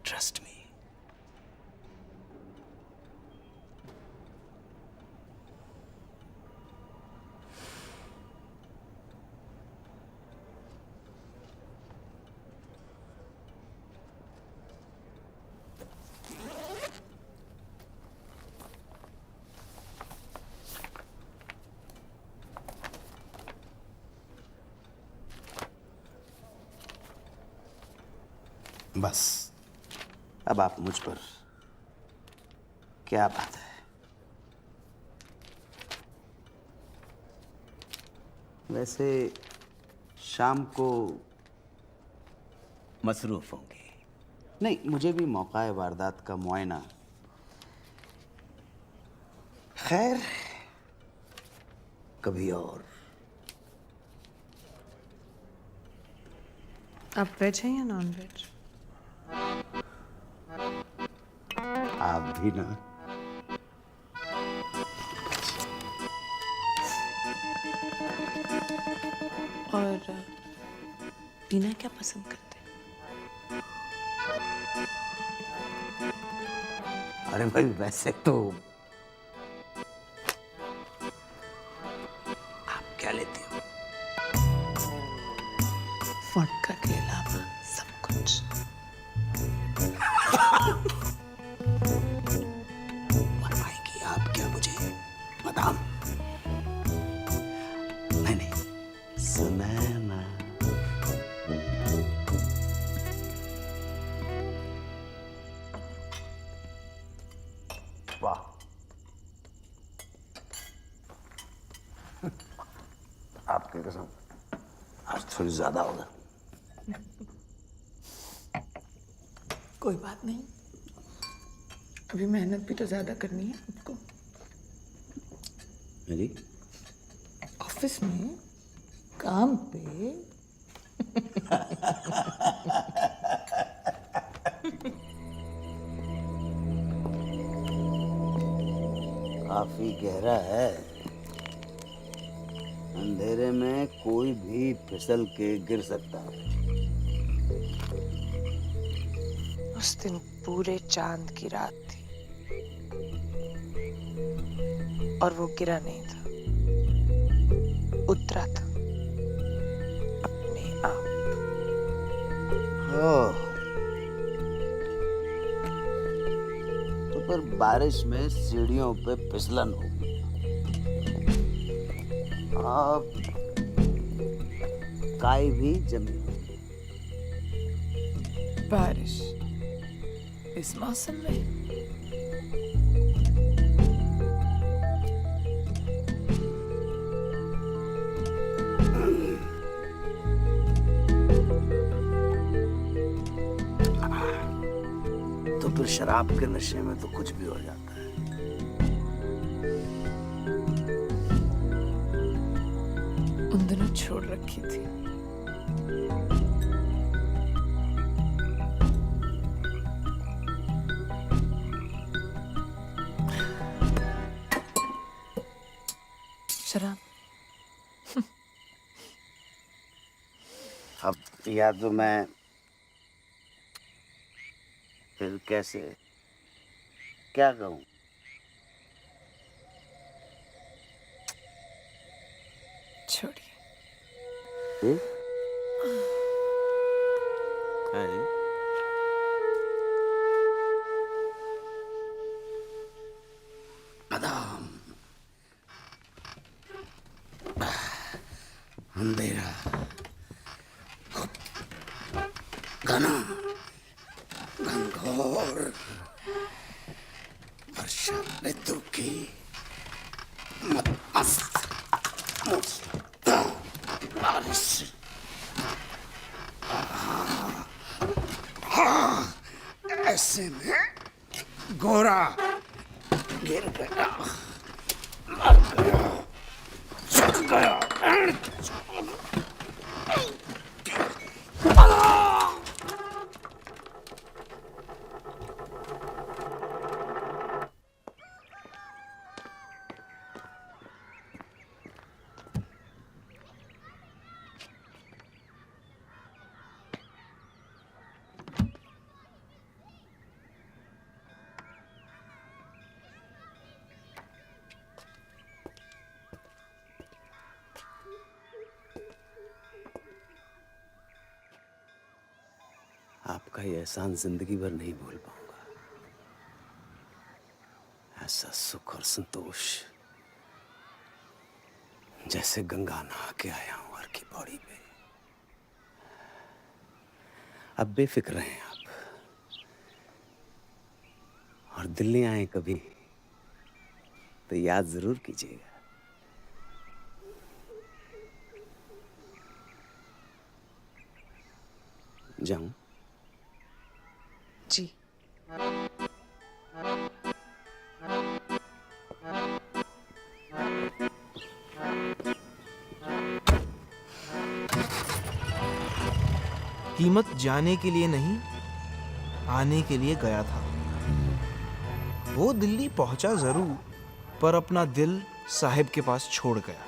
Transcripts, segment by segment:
Trust me. बस अब आप मुझ पर क्या बात है। वैसे शाम को मसरूफ होंगे। नहीं, मुझे भी मौका है वारदात का मुआयना। खैर कभी और। आप वेज हैं या नॉन वेज? आप भी ना। और पीना क्या पसंद करते हैं? अरे भाई वैसे तो आप क्या लेती हो? वोडका के अलावा सब कुछ। मरवाएंगी आप क्या मुझे मदाम? नहीं, सुनैना। वाह, आपकी कसम आज थोड़ी ज्यादा होगा। कोई बात नहीं, अभी मेहनत भी तो ज्यादा करनी है आपको। जी ऑफिस में काम पे काफी गहरा है। अंधेरे में कोई भी फिसल के गिर सकता है। उस दिन पूरे चांद की रात थी और वो गिरा नहीं था, उतरा था अपने आप। ओह, तो फिर बारिश में सीढ़ियों पे फिसलन होगी। अब काई भी जमी होगी। बारिश इस मौसम में? तो फिर शराब के नशे में तो कुछ भी हो जाता है। उन दिनों छोड़ रखी थी। शराब। अब या तो मैं फिर कैसे क्या कहूँ? छोड़िए। अरे मदाम, अंधेरा घना घनघोर वर्षा ऋतु की मस्त बारिश। ऐसे में गोरा गिर गया, मर गया, झुक गया। आपका ये एहसान जिंदगी भर नहीं भूल पाऊंगा। ऐसा सुख और संतोष जैसे गंगा नहा के आया हूं हर की पौड़ी पे। अब बेफिक्र रहें आप, और दिल्ली आए कभी तो याद जरूर कीजिएगा। जाऊं? जी। कीमत जाने के लिए नहीं, आने के लिए गया था। वो दिल्ली पहुंचा जरूर, पर अपना दिल साहिब के पास छोड़ गया।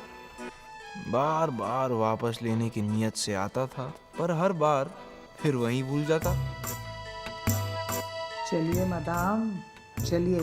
बार बार वापस लेने की नीयत से आता था, पर हर बार फिर वहीं भूल जाता। चलिए मैडम, चलिए।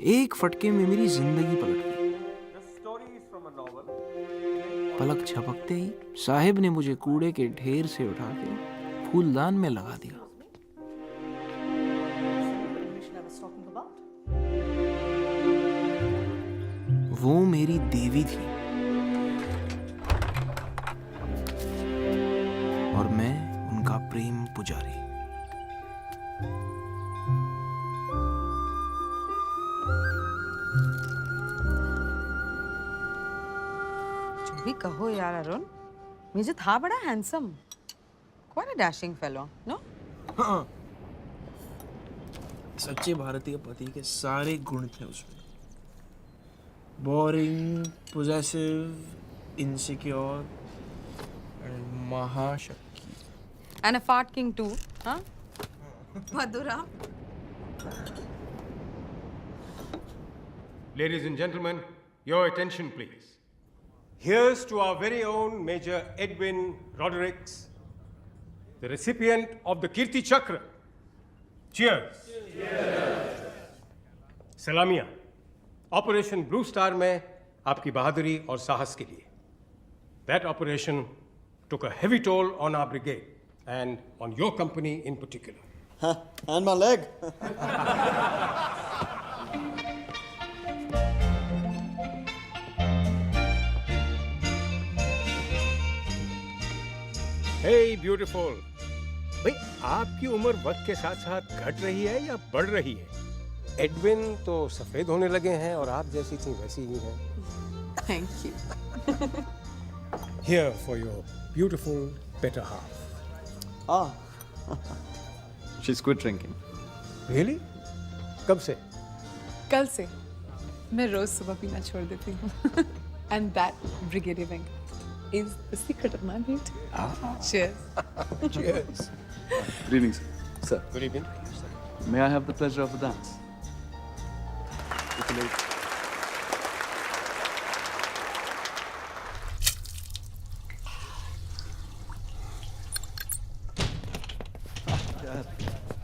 एक फटके में मेरी जिंदगी पलट गई। पलक झपकते ही साहिब ने मुझे कूड़े के ढेर से उठा के फूलदान में लगा दिया। वो मेरी देवी थी और मैं उनका प्रेम पुजारी। भी कहो यार अरुण, मुझे था बड़ा handsome, quite a dashing fellow, no? हाँ, सच्चे भारतीय पति के सारे गुण थे उसमें। बोरिंग, पोजेसिव, इनसिक्योर एंड महाशक्ति। And a fart king too, huh? Madhura. Ladies and gentlemen, your attention please. Here's to our very own Major Edwin Rodericks, the recipient of the Kirti Chakra. Cheers. Cheers. Salamia. Operation Blue Star में आपकी बहादुरी और साहस के लिए. That operation took a heavy toll on our brigade and on your company in particular. And my leg. Hey beautiful. भाई आपकी उम्र वक्त के साथ साथ घट रही है या बढ़ रही है? एडविन तो सफेद होने लगे हैं और आप जैसी थी वैसी ही हैं। Thank you. Here for your beautiful better half. Ah. She's quit drinking. Really? कब से? कल से मैं रोज सुबह पीना छोड़ देती हूँ। And that brigadier Venk is the secret of my beauty. Cheers. Cheers. Good evening, sir. Good evening. May I have the pleasure of a dance?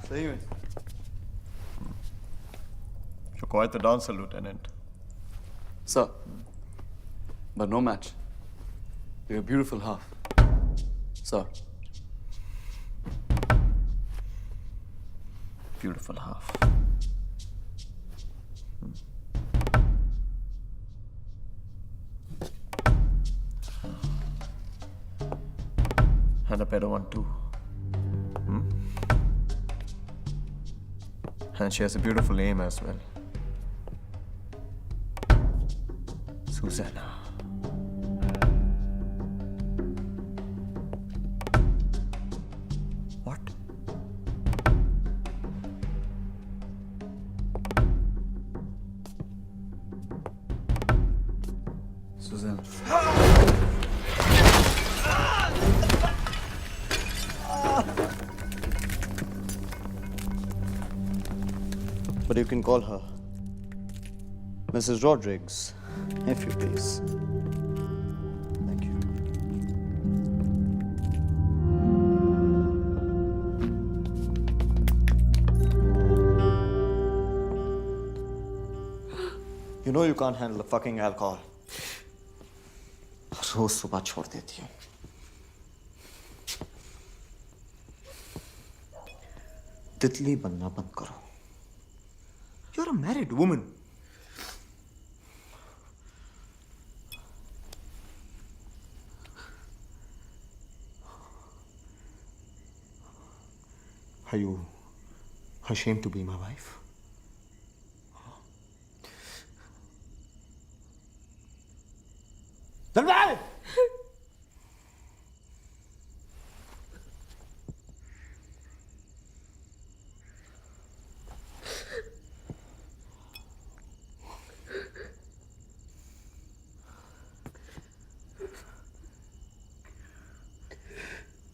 सही में. You're quite the dancer, Lieutenant. Sir, but no match. To your beautiful half. Sir. Beautiful half. And a better one too. And she has a beautiful name as well. Susanna. What? Susanna. But you can call her Mrs. Rodriguez, if you please. Thank you. You know you can't handle the fucking alcohol. रोज सुबह छोड़ देती हूँ. तितली बनना बंद करो. You're a married woman. Are you ashamed to be my wife? Then why?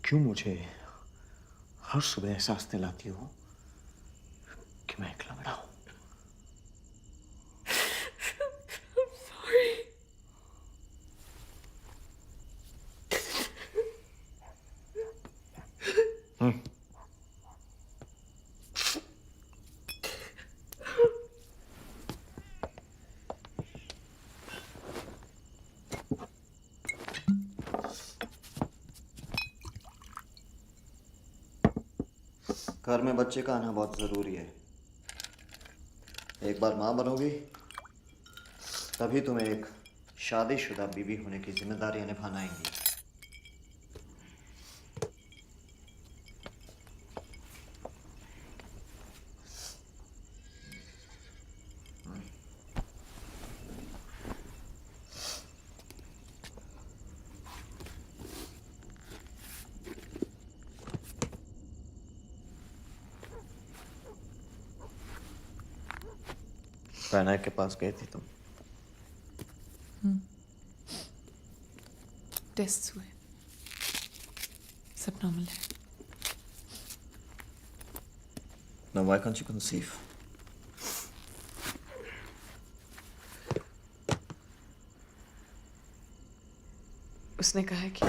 क्यों मुझे हर सुबह एहसास दिलाती हो कि मैं एक लंगड़ा हूं? घर में बच्चे का आना बहुत जरूरी है. एक बार माँ बनोगी तभी तुम्हें एक शादीशुदा बीवी होने की जिम्मेदारियां निभाना आएंगी. पैनाक के पास गए थे तुम. टेस्ट हुए, सब नॉर्मल है. Now why can't you conceive? उसने कहा कि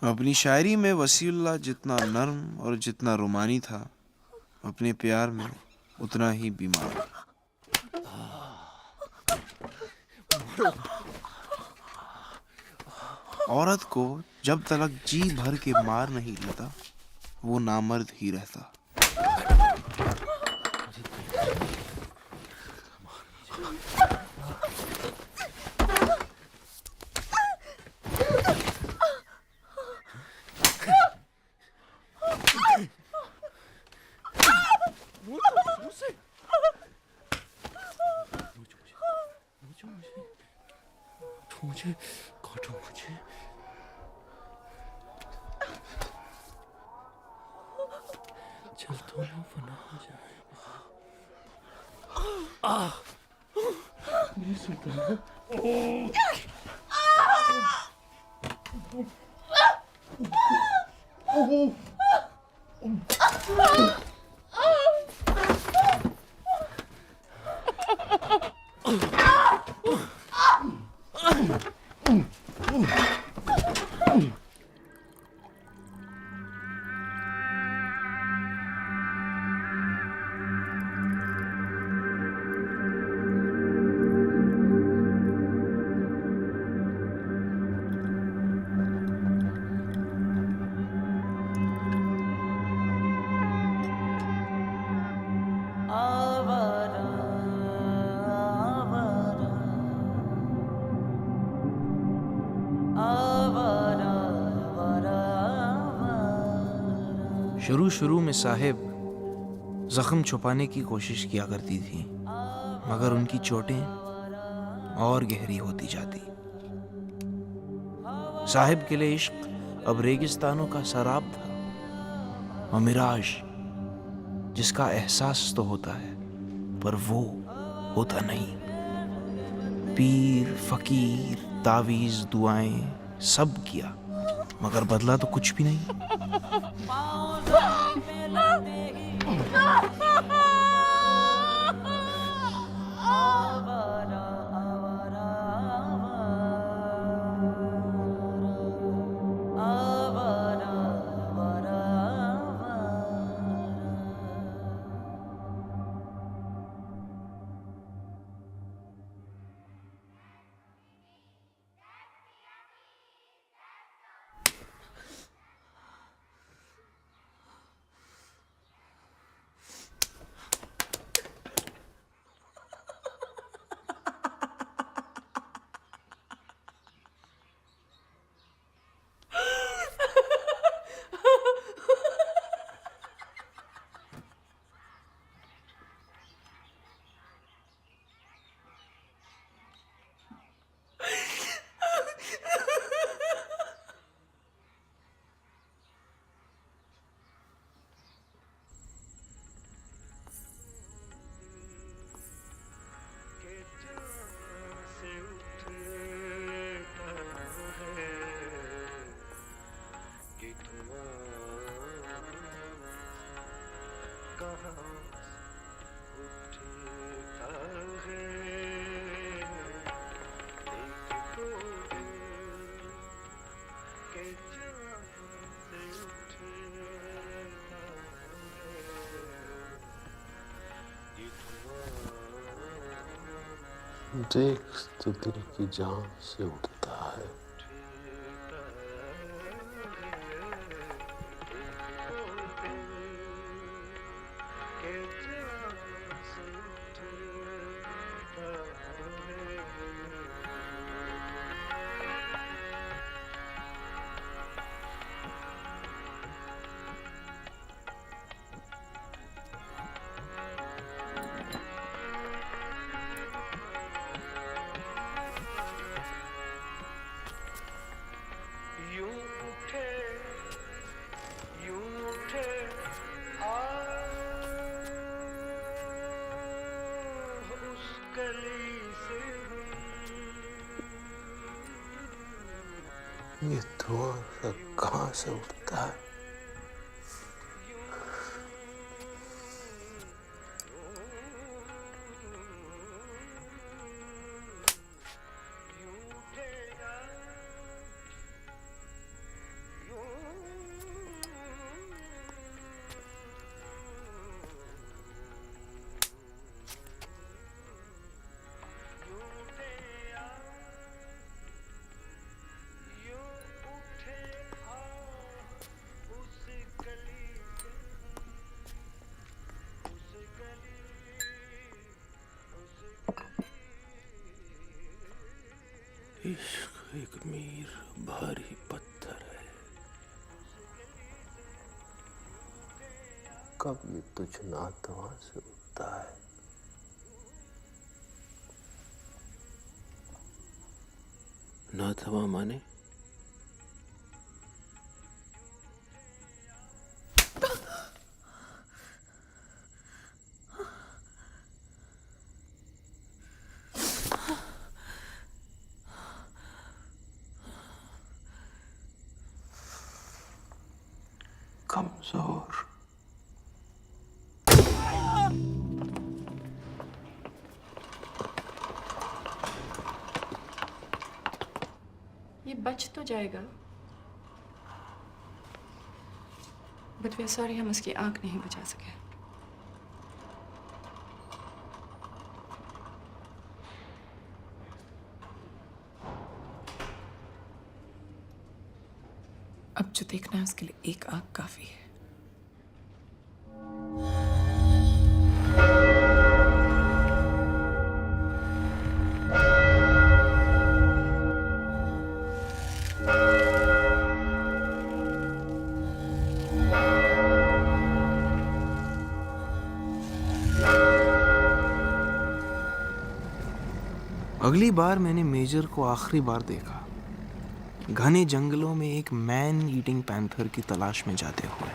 अपनी शायरी में वसीउल्लाह जितना नर्म और जितना रोमानी था, अपने प्यार में उतना ही बीमार। औरत को जब तक जी भर के मार नहीं लेता, वो नामर्द ही रहता। मुझे काटो मुझे। चल तो ना फना हो जाए। शुरू में साहिब जख्म छुपाने की कोशिश किया करती थी, मगर उनकी चोटें और गहरी होती जाती। साहिब के लिए इश्क अब रेगिस्तानों का सराब था और मिराज जिसका एहसास तो होता है पर वो होता नहीं। पीर, फकीर, तावीज, दुआएं सब किया, मगर बदला तो कुछ भी नहीं। देख तो दिल की जान से उठता है। ये धुआं सब कहाँ से उठता है? इश्क एक मीर भारी पत्थर है, कब ये तुझ नातवा से उठता है? नातवा माने कमजोर। ये बच तो जाएगा, बट वे सॉरी हम उसकी आंख नहीं बचा सके। अब जो देखना है उसके लिए एक आंख काफी है। अगली बार मैंने मेजर को आखिरी बार देखा घने जंगलों में एक मैन ईटिंग पैंथर की तलाश में जाते हुए।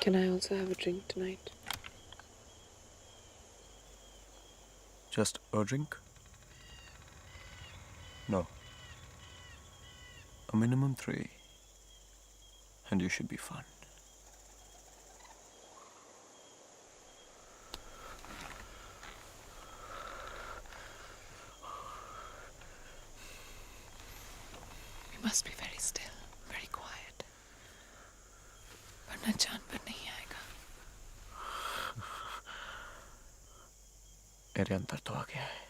Can I also have a drink tonight? Just a drink? No. A minimum 3. And you should be fine. We must be very still, very quiet. वरना जानवर नहीं आएगा। मेरे अंदर तो आ गया है।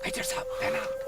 मेजर साहब, तैनात।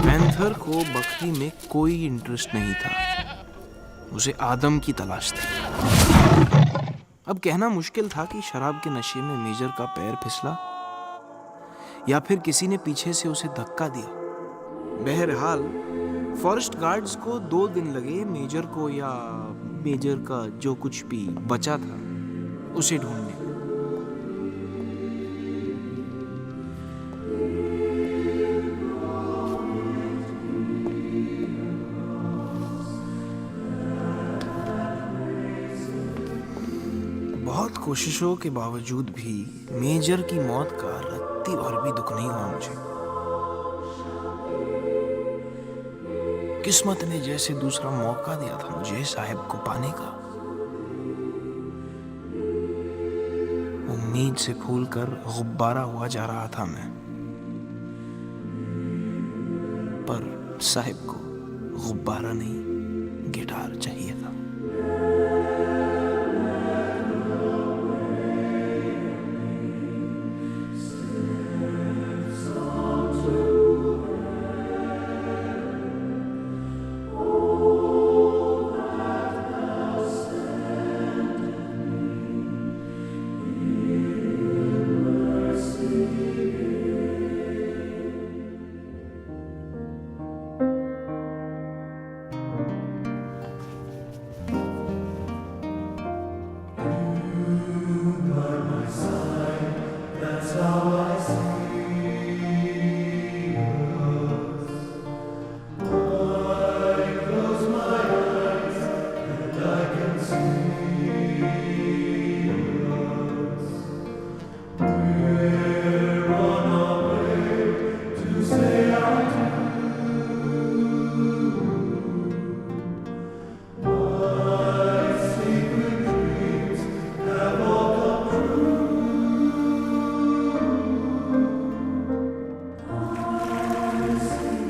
पैंथर को बकरी में कोई इंटरेस्ट नहीं था, उसे आदम की तलाश थी। अब कहना मुश्किल था कि शराब के नशे में मेजर का पैर फिसला या फिर किसी ने पीछे से उसे धक्का दिया। बहरहाल फॉरेस्ट गार्ड्स को 2 दिन लगे मेजर को या मेजर का जो कुछ भी बचा था उसे ढूंढने। बहुत कोशिशों के बावजूद भी मेजर की मौत का रत्ती भर भी दुख नहीं हुआ मुझे। किस्मत ने जैसे दूसरा मौका दिया था मुझे साहिब को पाने का। उम्मीद से फूल कर गुब्बारा हुआ जा रहा था मैं। पर साहिब को गुब्बारा नहीं, गिटार चाहिए था।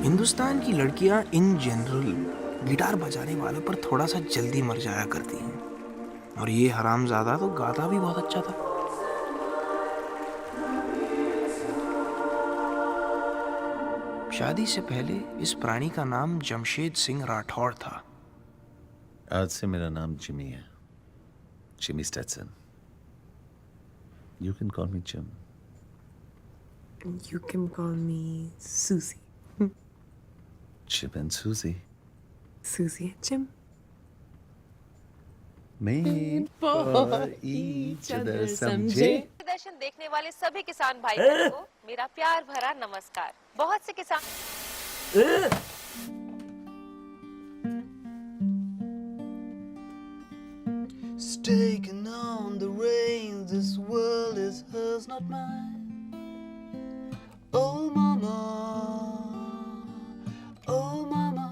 हिंदुस्तान की लड़कियां इन जनरल गिटार बजाने वालों पर थोड़ा सा जल्दी मर जाया करती हैं, और ये हरामजादा तो गाता भी बहुत अच्छा था। शादी से पहले इस प्राणी का नाम जमशेद सिंह राठौड़ था। आज से मेरा नाम जिमी है, Jimmy Stetson. You can call me Jim. You can call me Susie. Jim and Susie. Susie and Jim. Made for each other, समझे? प्रदर्शन देखने वाले सभी किसान भाई बहनों को मेरा प्यार भरा नमस्कार। बहुत से किसान Taking on the reins, this world is hers, not mine. Oh mama, oh mama,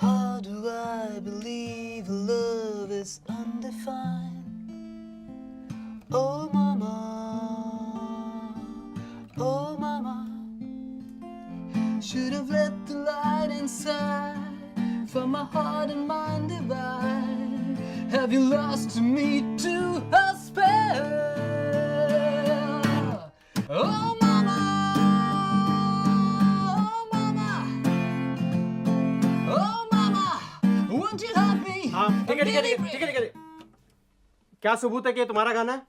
how do I believe love is undefined? Oh mama, oh mama, should have let the light inside for my heart and mind divide. Have you lost me to her spell? Oh mama, oh mama, oh mama, won't you help me? हाँ ठीक है। क्या सबूत है कि ये तुम्हारा गाना है?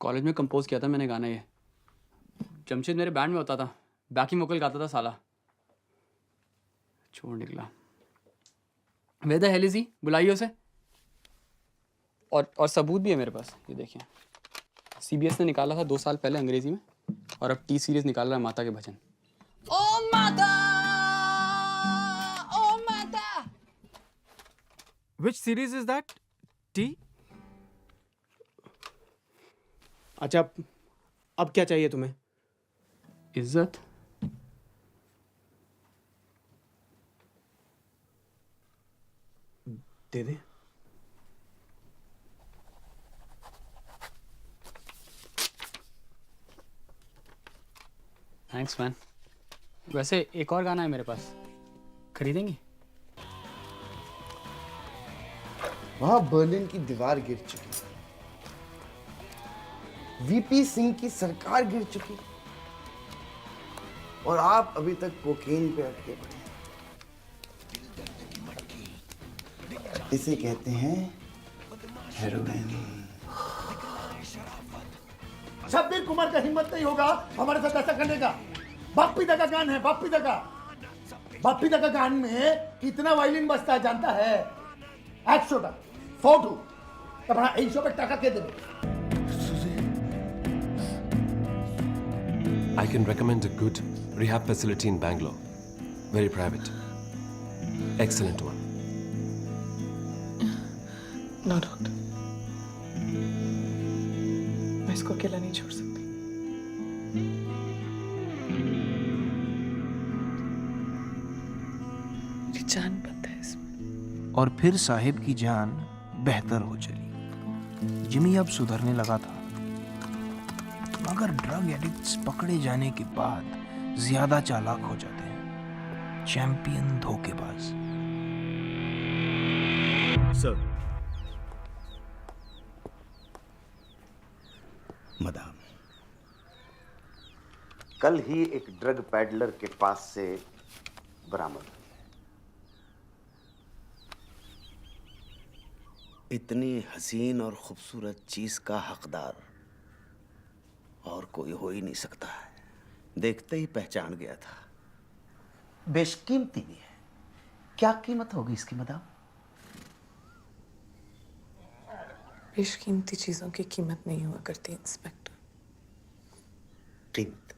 कॉलेज में कंपोज किया था मैंने गाना ये। जमशेद मेरे बैंड में होता था, बैकिंग वोकल गाता था साला। छोड़ निकला। Where the hell is he? बुलाइए उसे। और सबूत भी है मेरे पास, ये देखिए। CBS ने निकाला था 2 साल पहले अंग्रेजी में, और अब T सीरीज निकाल रहा है माता के भजन। Oh mata, oh mata. Which series is that? T? अच्छा, अब क्या चाहिए तुम्हें? इज्जत। दे दे। Thanks man. वैसे एक और गाना है मेरे पास, खरीदेंगे? वहां बर्लिन की दीवार गिर चुकी, वीपी सिंह की सरकार गिर चुकी, और आप अभी तक कोकेन पे अटके पड़े। इसे कहते हैं हेरोइन। शब्बीर कुमार का हिम्मत नहीं होगा हमारे साथ ऐसा करने का। बाप्पीदा का गान है, बाप्पीदा का गान में कितना वायलिन बजता है जानता है? 100 टा 100 टू तब हाँ 100 पे टाका के देवे। I can recommend a good rehab facility in Bangalore. Very private. Excellent one. No doctor, मैं इसको अकेला नहीं छोड़ सकती। मेरी जान बंद है इसमें। और फिर साहिब की जान बेहतर हो चली। जिमी अब सुधरने लगा था, मगर ड्रग एडिक्ट्स पकड़े जाने के बाद ज्यादा चालाक हो जाते हैं, चैंपियन धोखेबाज। सर, मदाम, कल ही एक ड्रग पैडलर के पास से बरामद हुई। इतनी हसीन और खूबसूरत चीज का हकदार और कोई हो ही नहीं सकता है। देखते ही पहचान गया था। बेशकीमती भी है। क्या कीमत होगी इसकी मदाम? बेशकीमती चीजों की कीमत नहीं हुआ करती इंस्पेक्टर। कीमत?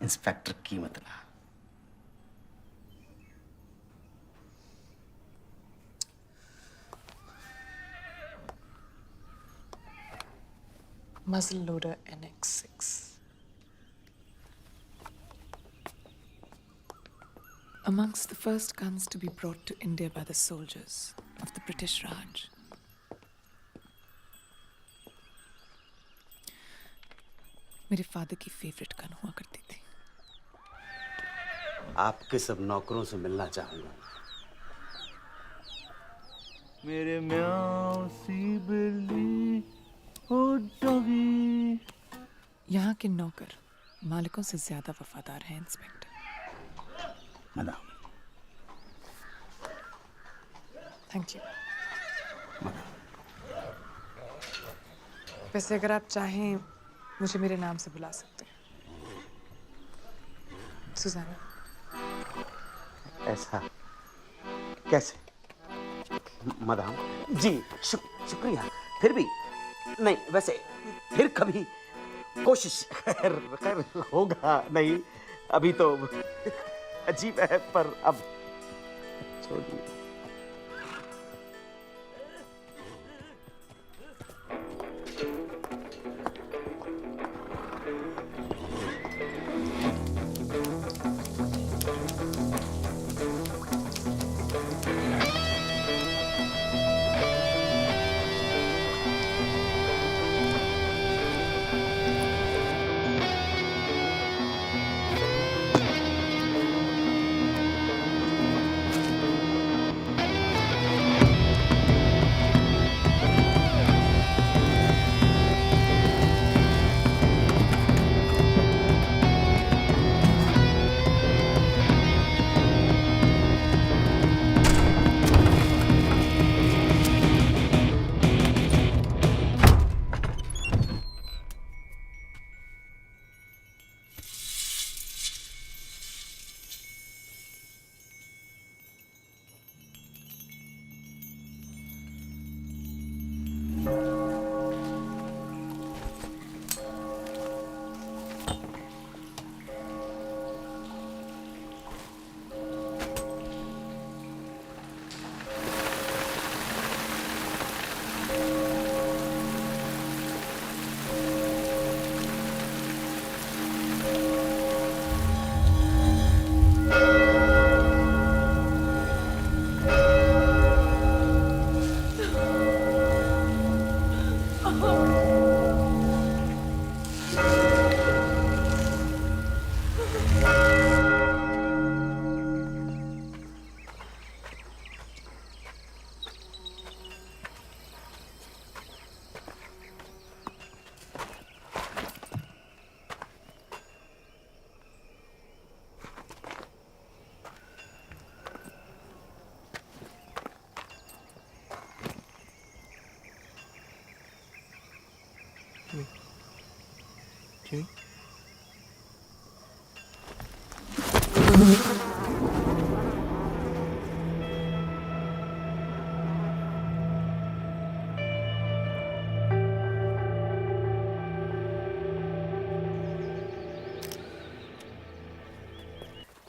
इंस्पेक्टर कीमत ना। Muzzle loader NX6. Amongst the first guns to be brought to India by the soldiers of the British Raj. मेरे फादर की फेवरेट गन हुआ करती थी। आपके सब नौकरों से मिलना चाहूंगा। मेरे म्याऊं सी बिल्ली ओ डॉगी। यहाँ के नौकर मालिकों से ज्यादा वफादार हैं इंस्पेक्टर। मदाम। Thank you. वैसे अगर आप चाहें मुझे मेरे नाम से बुला सकते हैं, सुजाना। ऐसा कैसे? मदाम जी शुक्रिया। फिर भी नहीं, वैसे फिर कभी कोशिश खैर होगा नहीं। अभी तो अजीब है, पर अब छोड़िए। जी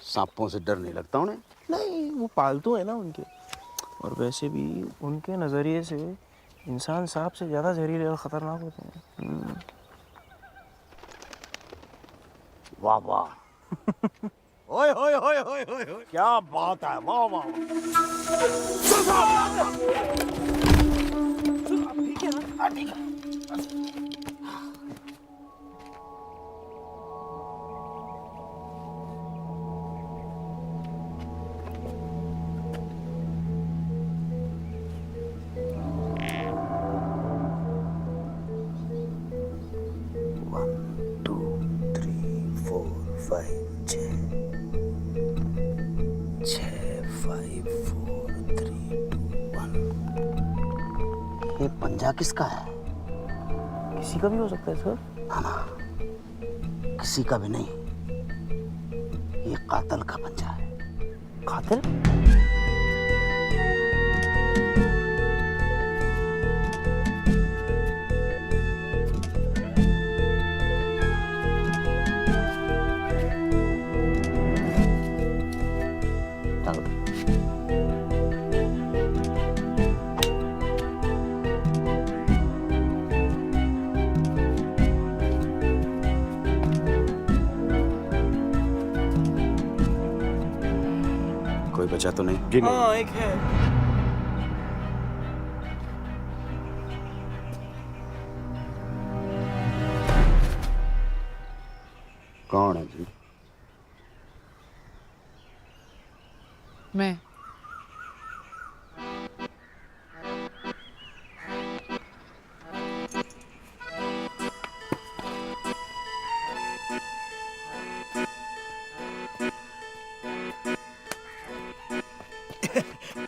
सांपों से डर नहीं लगता उन्हें? नहीं, वो पालतू है ना उनके। और वैसे भी उनके नज़रिए से इंसान सांप से ज़्यादा जहरीले और ख़तरनाक होते हैं। वाह वाह। ओए होए होए होए होए होए, क्या बात है, वाह वाह। 5 5 4 3 2 1। ये पंजा किसका है? किसी का भी हो सकता है सर। ना ना, किसी का भी नहीं, ये कातिल का पंजा है। कातिल? कोई बचा तो नहीं? हाँ, एक है। कौन है जी? मैं।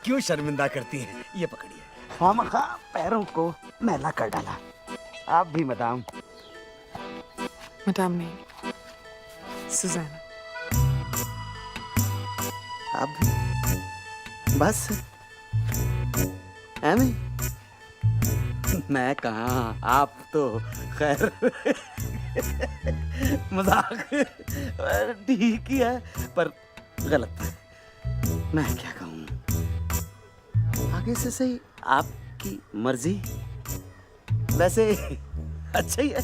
क्यों शर्मिंदा करती हैं? ये पकड़िए। खामखा पैरों को मैला कर डाला। आप भी मैडम। मैडम नहीं, सुजाना। आप भी? बस एमी? मैं कहाँ, आप तो खैर मजाक ठीक ही है, पर गलत है। मैं क्या कहूँ, आगे से सही आपकी मर्जी। वैसे अच्छा ही है,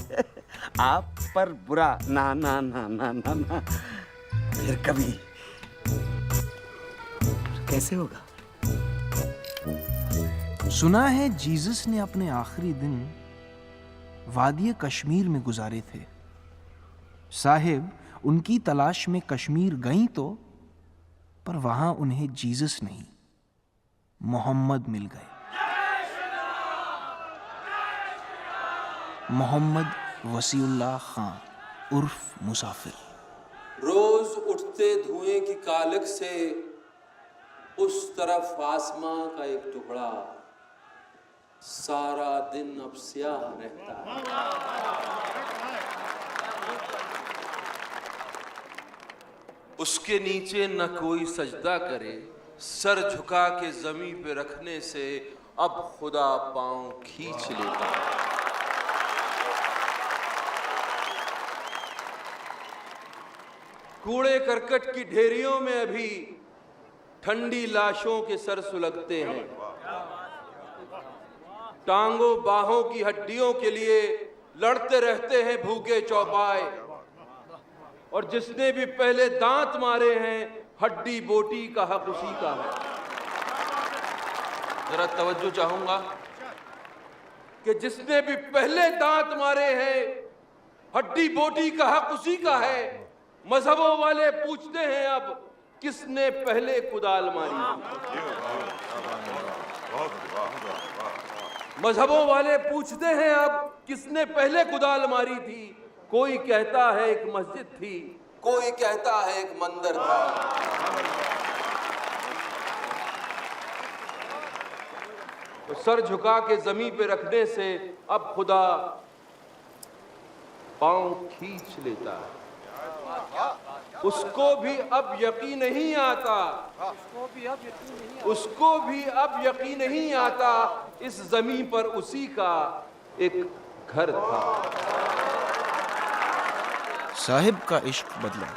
आप पर बुरा ना ना ना ना ना ना फिर कभी कैसे होगा? सुना है जीसस ने अपने आखिरी दिन वादी कश्मीर में गुजारे थे। साहिब उनकी तलाश में कश्मीर गईं तो, पर वहां उन्हें जीसस नहीं, मोहम्मद मिल गए। मोहम्मद वसीउल्लाह खान उर्फ मुसाफिर। रोज उठते धुएं की कालक से उस तरफ आसमां का एक टुकड़ा सारा दिन अब स्याह रहता है। उसके नीचे न कोई सजदा करे, सर झुका के जमीन पे रखने से अब खुदा पांव खींच लेता है। कूड़े करकट की ढेरियों में अभी ठंडी लाशों के सर सुलगते हैं। टांगों बाहों की हड्डियों के लिए लड़ते रहते हैं भूखे चौपाए, और जिसने भी पहले दांत मारे हैं हड्डी बोटी का हक उसी का है। जरा तवज्जो चाहूंगा कि जिसने भी पहले दांत मारे हैं हड्डी बोटी का हक उसी का है। मजहबों वाले पूछते हैं अब किसने पहले कुदाल मारी? मजहबों वाले पूछते हैं अब किसने पहले कुदाल मारी थी? कोई कहता है एक मस्जिद थी, कोई कहता है एक मंदिर था। तो सर झुका के जमीन पे रखने से अब खुदा पांव खींच लेता है। उसको भी अब यकीन नहीं आता, उसको भी अब यकीन नहीं आता इस जमीन पर उसी का एक घर था। साहिब का इश्क बदला,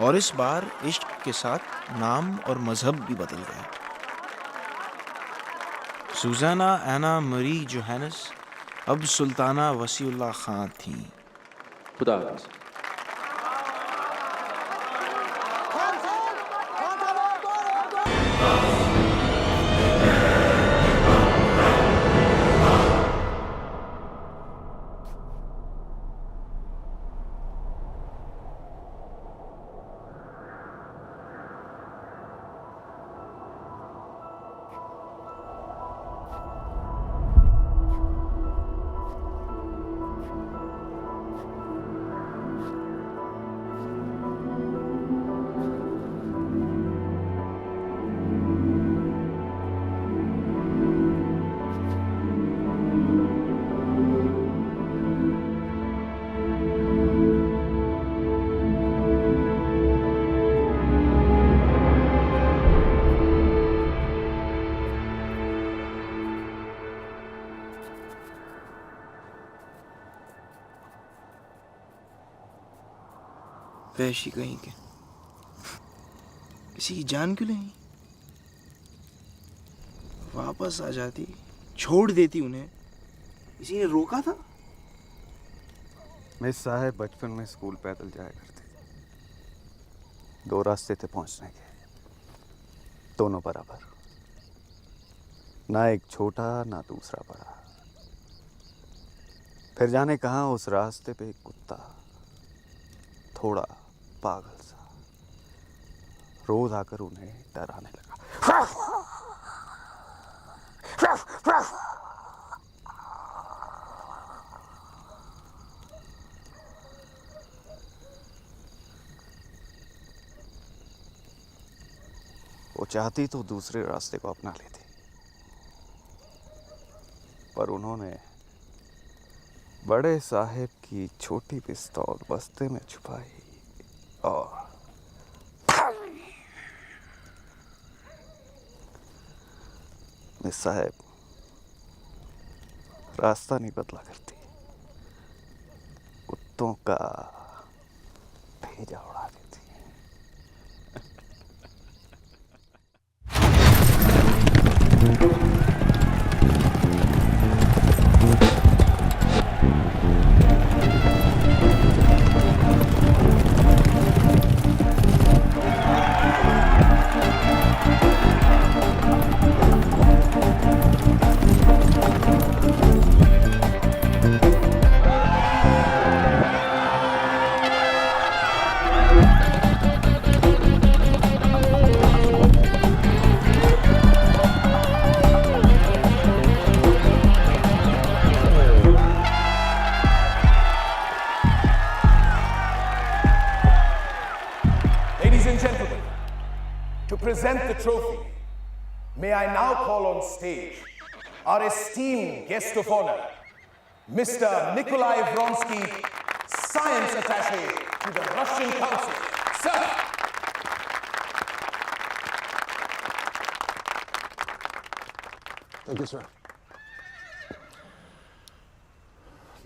और इस बार इश्क के साथ नाम और मजहब भी बदल गए। सुजाना एना मरी जोहानस अब सुल्ताना वसीउल्लाह खान थी। खुदा हाफिज़। वैशी कहीं के, किसी की जान क्यों नहीं? वापस आ जाती, छोड़ देती उन्हें, किसी ने रोका था? मिस साहब बचपन में स्कूल पैदल जाया करते थे। 2 रास्ते थे पहुंचने के, दोनों बराबर, ना एक छोटा ना दूसरा बड़ा। फिर जाने कहाँ उस रास्ते पे एक कुत्ता, थोड़ा पागल सा, रोज आकर उन्हें डराने लगा। वो चाहती तो दूसरे रास्ते को अपना लेती, पर उन्होंने बड़े साहब की छोटी पिस्तौल बस्ते में छुपाई और मिस साहब रास्ता नहीं बदला करती, कुत्तों का भेजा उड़ा देती। Ladies and gentlemen, to present the trophy, may I now call on stage our esteemed guest of honor, Mr. Nikolai Vronsky, Science Attaché to the Russian Council. Sir! Thank you, sir.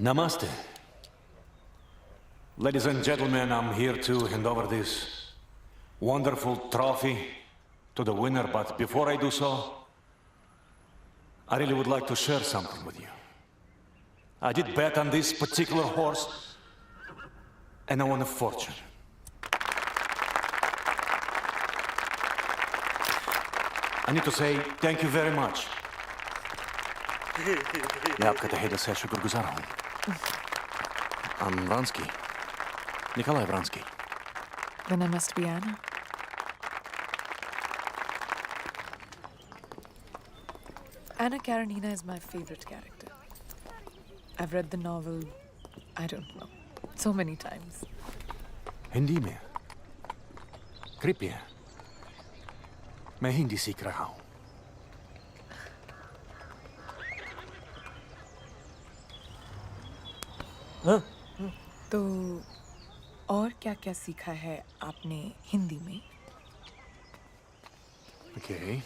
Namaste. Ladies and gentlemen, I'm here to hand over this wonderful trophy to the winner, but before I do so, I really would like to share something with you. I did bet on this particular horse, and I won a fortune. I need to say thank you very much. मैं आपका तहे दिल से शुक्रगुजार हूँ। I'm Vronsky. Nikolai Vronsky. Then I must be Anna. Anna Karenina is my favorite character. I've read the novel, I don't know, so many times. Hindi में कृपया मैं हिंदी सीख रहा हूँ। तो और क्या-क्या सीखा है आपने हिंदी में? Okay.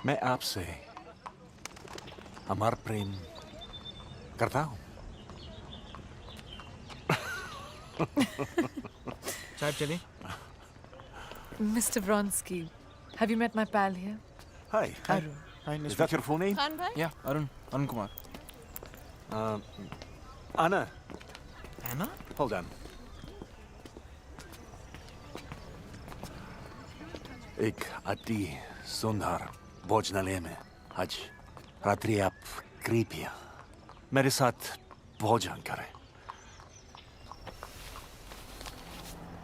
मैं आपसे अमर प्रेम करता हूँ। साहब चलिए। Mr. Vronsky, have you met my pal here? Hi. Arun. Hi, Is that your full name? Khan bhai? Yeah, Arun Kumar. Anna. Anna? Hold on. एक अति सुंदर भोजनालय में आज रात्रि आप कृपया मेरे साथ भोजन करें।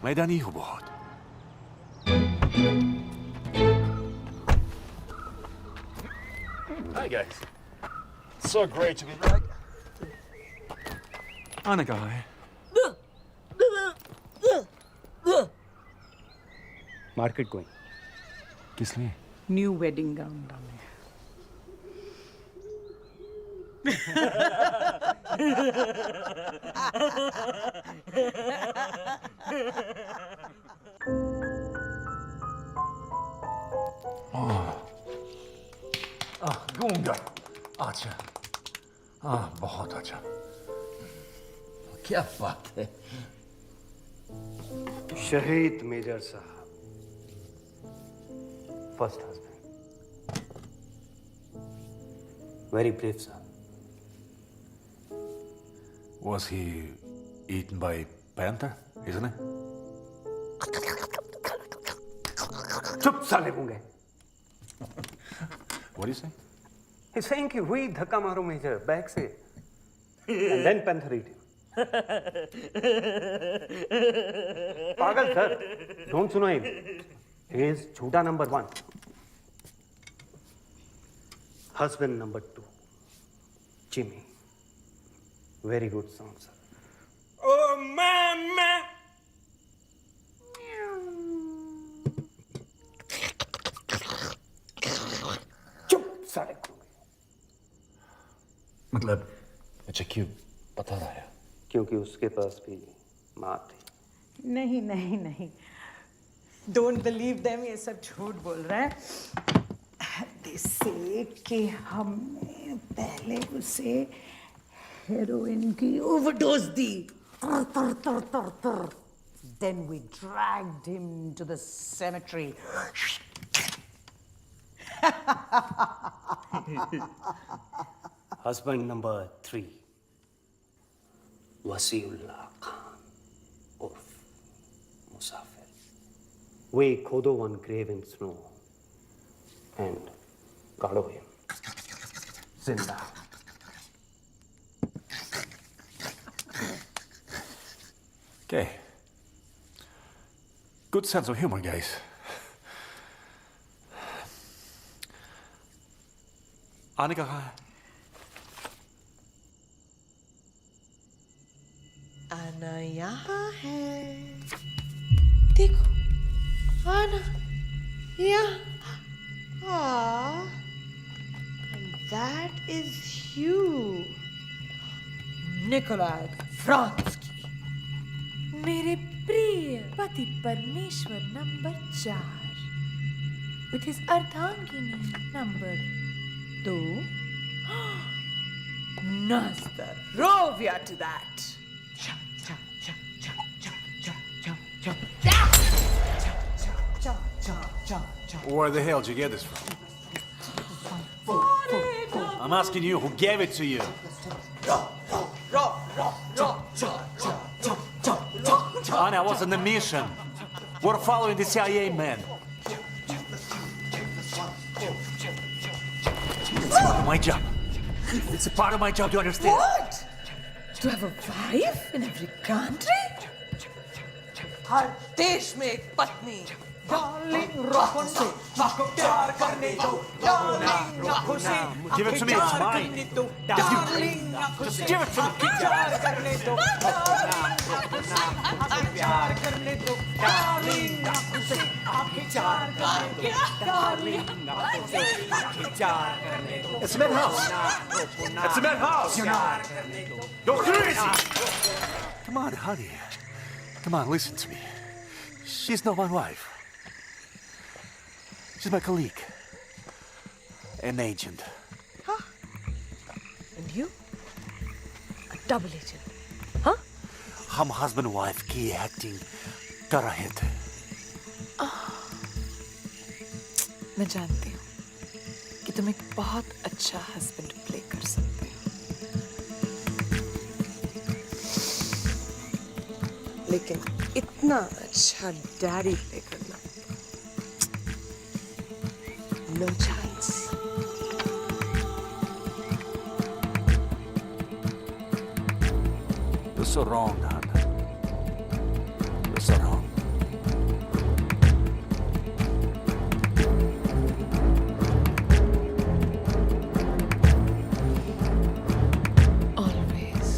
मैदानी हूँ बहुत। Hi guys. So great to be back. आने कहाँ है? Market going. किस लिए? न्यू वेडिंग गाउन डालने। गूंगा। अच्छा। चाचा। क्या बात है। शहीद मेजर साहब, first husband, very brave sir. Was he eaten by panther, isn't it? चुप साले गूंगे। What do you say? He's saying कि हुई धक्का मारो मेजर बैक से, and then panther eat him. पागल सर, don't सुनो him. He is झूठा number 1, husband number 2, Jimmy. Very good song, sir. Oh mama. चुप साले गूंगे। मतलब अच्छा क्यों बता रहा है? क्योंकि उसके पास भी माँ थी। नहीं नहीं नहीं, डोंट बिलीव देम, ये सब झूठ बोल रहे हैं। They say कि हमने पहले उसे हेरोइन की overdose the. Then we dragged him to the cemetery. Husband number 3, Wasiullah Khan, Urf Musafir. We खोदो one grave in snow and गाड़ो him जिंदा। Okay. Good sense of humor, guys. आने का कहाँ है? आना यहाँ है, देखो आना यहाँ, and that is you, Nikolai Franski, मेरे प्रिय पति परमेश्वर नंबर 4, with his अर्धांगिनी number 2. Nastarovia to that. Where the hell did you get this from? I'm asking you, who gave it to you? Anna, I was on a mission. We're following the CIA man. It's part of my job. It's a part of my job, do you understand? What? To have a wife in every country? हर देश में एक पत्नी। Darling, रखो से, आपको प्यार करने दो। Darling, रखो से, Give it to me, it's mine. Darling, Just give it to me. प्यार करने दो। Darling, प्यार करने दो। Darling, रखो से, आपके प्यार करने दो। Darling, रखो से, आपके प्यार करने दो। It's a madhouse. It's a madhouse. You're crazy. Come on, honey. Come on, listen to me. She's not my wife. She's my colleague. An agent. Huh? And you? A double agent. Huh? हम husband wife की acting कर रहे थे. मैं जानती हूँ कि तुम एक बहुत अच्छा हस्बैंड प्ले कर सकते हो, लेकिन इतना अच्छा डैडी प्ले करना, no chance. You're so wrong, Nanda. You're so wrong. Always.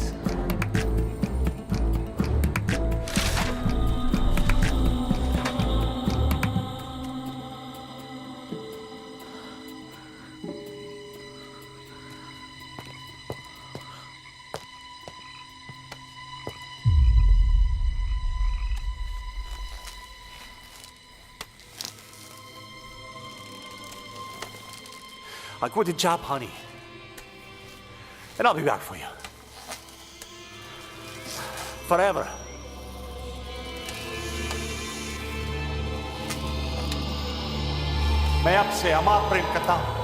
I quit the job, honey. And I'll be back for you. forever. मैं आपसे अमाप प्रेम करता हूं।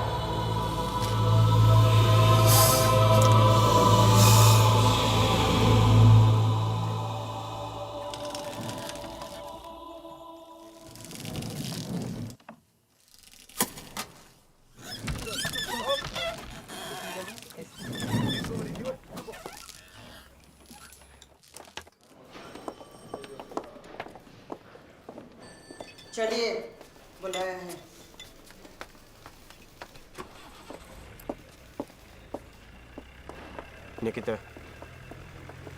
चलिए बुलाए हैं। Nikita,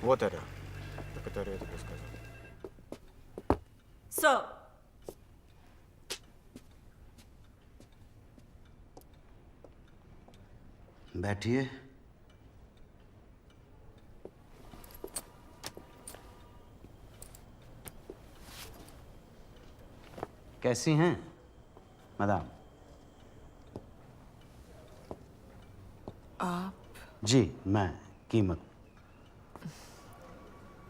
вот это, который я тебе сказал. Sir. बैठिए। कैसी हैं मैडम? आप जी मैं Keemat.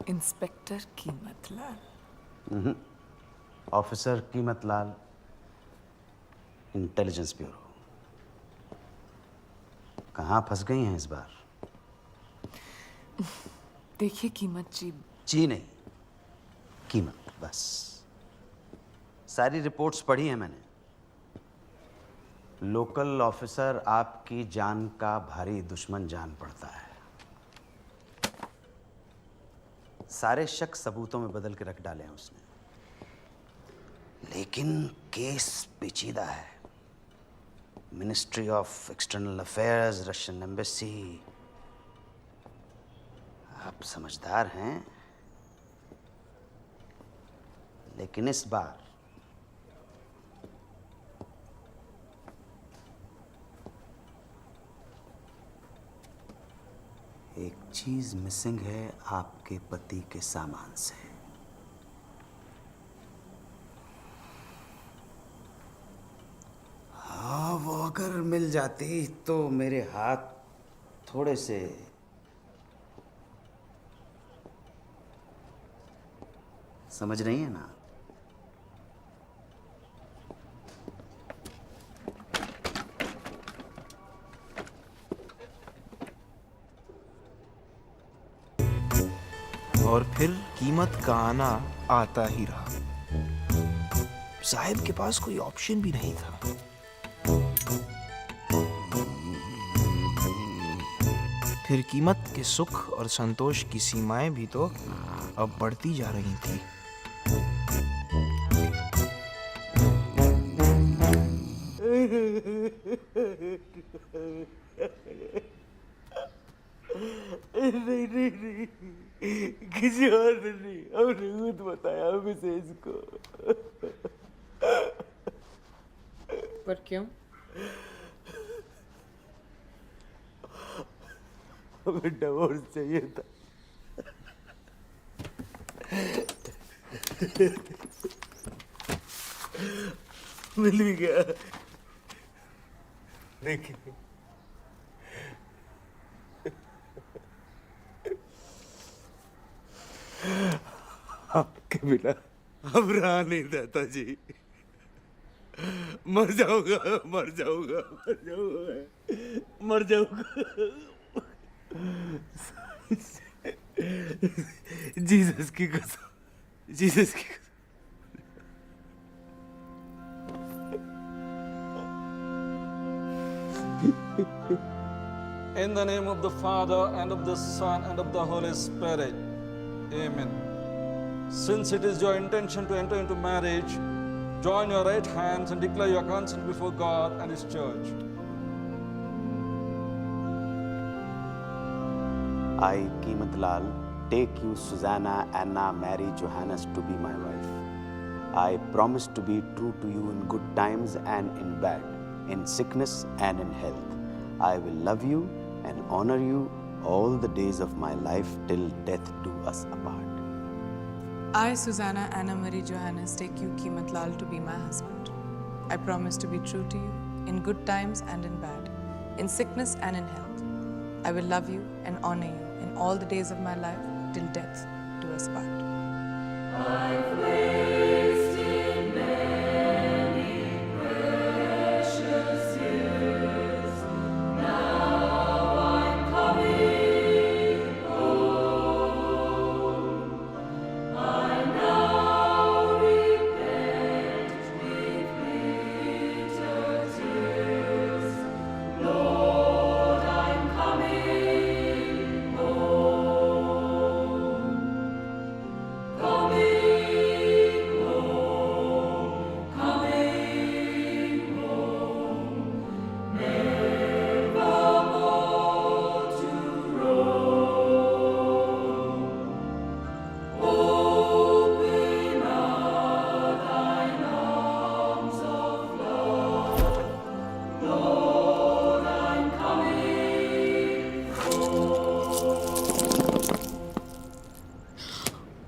Inspector Keematlal. Officer Keematlal, intelligence bureau. कहाँ फंस गई हैं इस बार? देखिए कीमत जी। जी नहीं, कीमत बस। सारी रिपोर्ट्स पढ़ी हैं मैंने। लोकल ऑफिसर आपकी जान का भारी दुश्मन जान पड़ता है। सारे शक सबूतों में बदल के रख डाले हैं उसने, लेकिन केस पेचीदा है। Ministry of external affairs, Russian embassy. आप समझदार हैं, लेकिन इस बार एक चीज मिसिंग है आपके पति के सामान से। हाँ, वो अगर मिल जाती तो मेरे हाथ थोड़े से समझ रही है ना? और फिर कीमत का आना आता ही रहा। साहिब के पास कोई ऑप्शन भी नहीं था। फिर कीमत के सुख और संतोष की सीमाएं भी तो अब बढ़ती जा रही थी। नहीं नहीं नहीं, किसी और ने नहीं, हमने खुद बताया हमें इसको। पर क्यों? हमें डिवोर्स चाहिए था। मिल भी गया, लेकिन आपके बिना अब रहा नहीं देता जी। मर जाऊंगा, मर जाऊंगा, मर जाऊंगा, मर जाऊंगा। जीसस की कसम, जीसस की कसम। In the name of the Father, and of the Son, and of the Holy Spirit. Amen. Since it is your intention to enter into marriage, join your right hands and declare your consent before God and His church. I, Keemat Lal, take you, Susanna Anna Mary Johannes, to be my wife. I promise to be true to you in good times and in bad, in sickness and in health. I will love you and honor you all the days of my life till death do us apart. I, Susanna Anna Marie Johannes, take you, Keemat Lal, to be my husband. I promise to be true to you in good times and in bad, in sickness and in health. I will love you and honor you in all the days of my life till death do was part.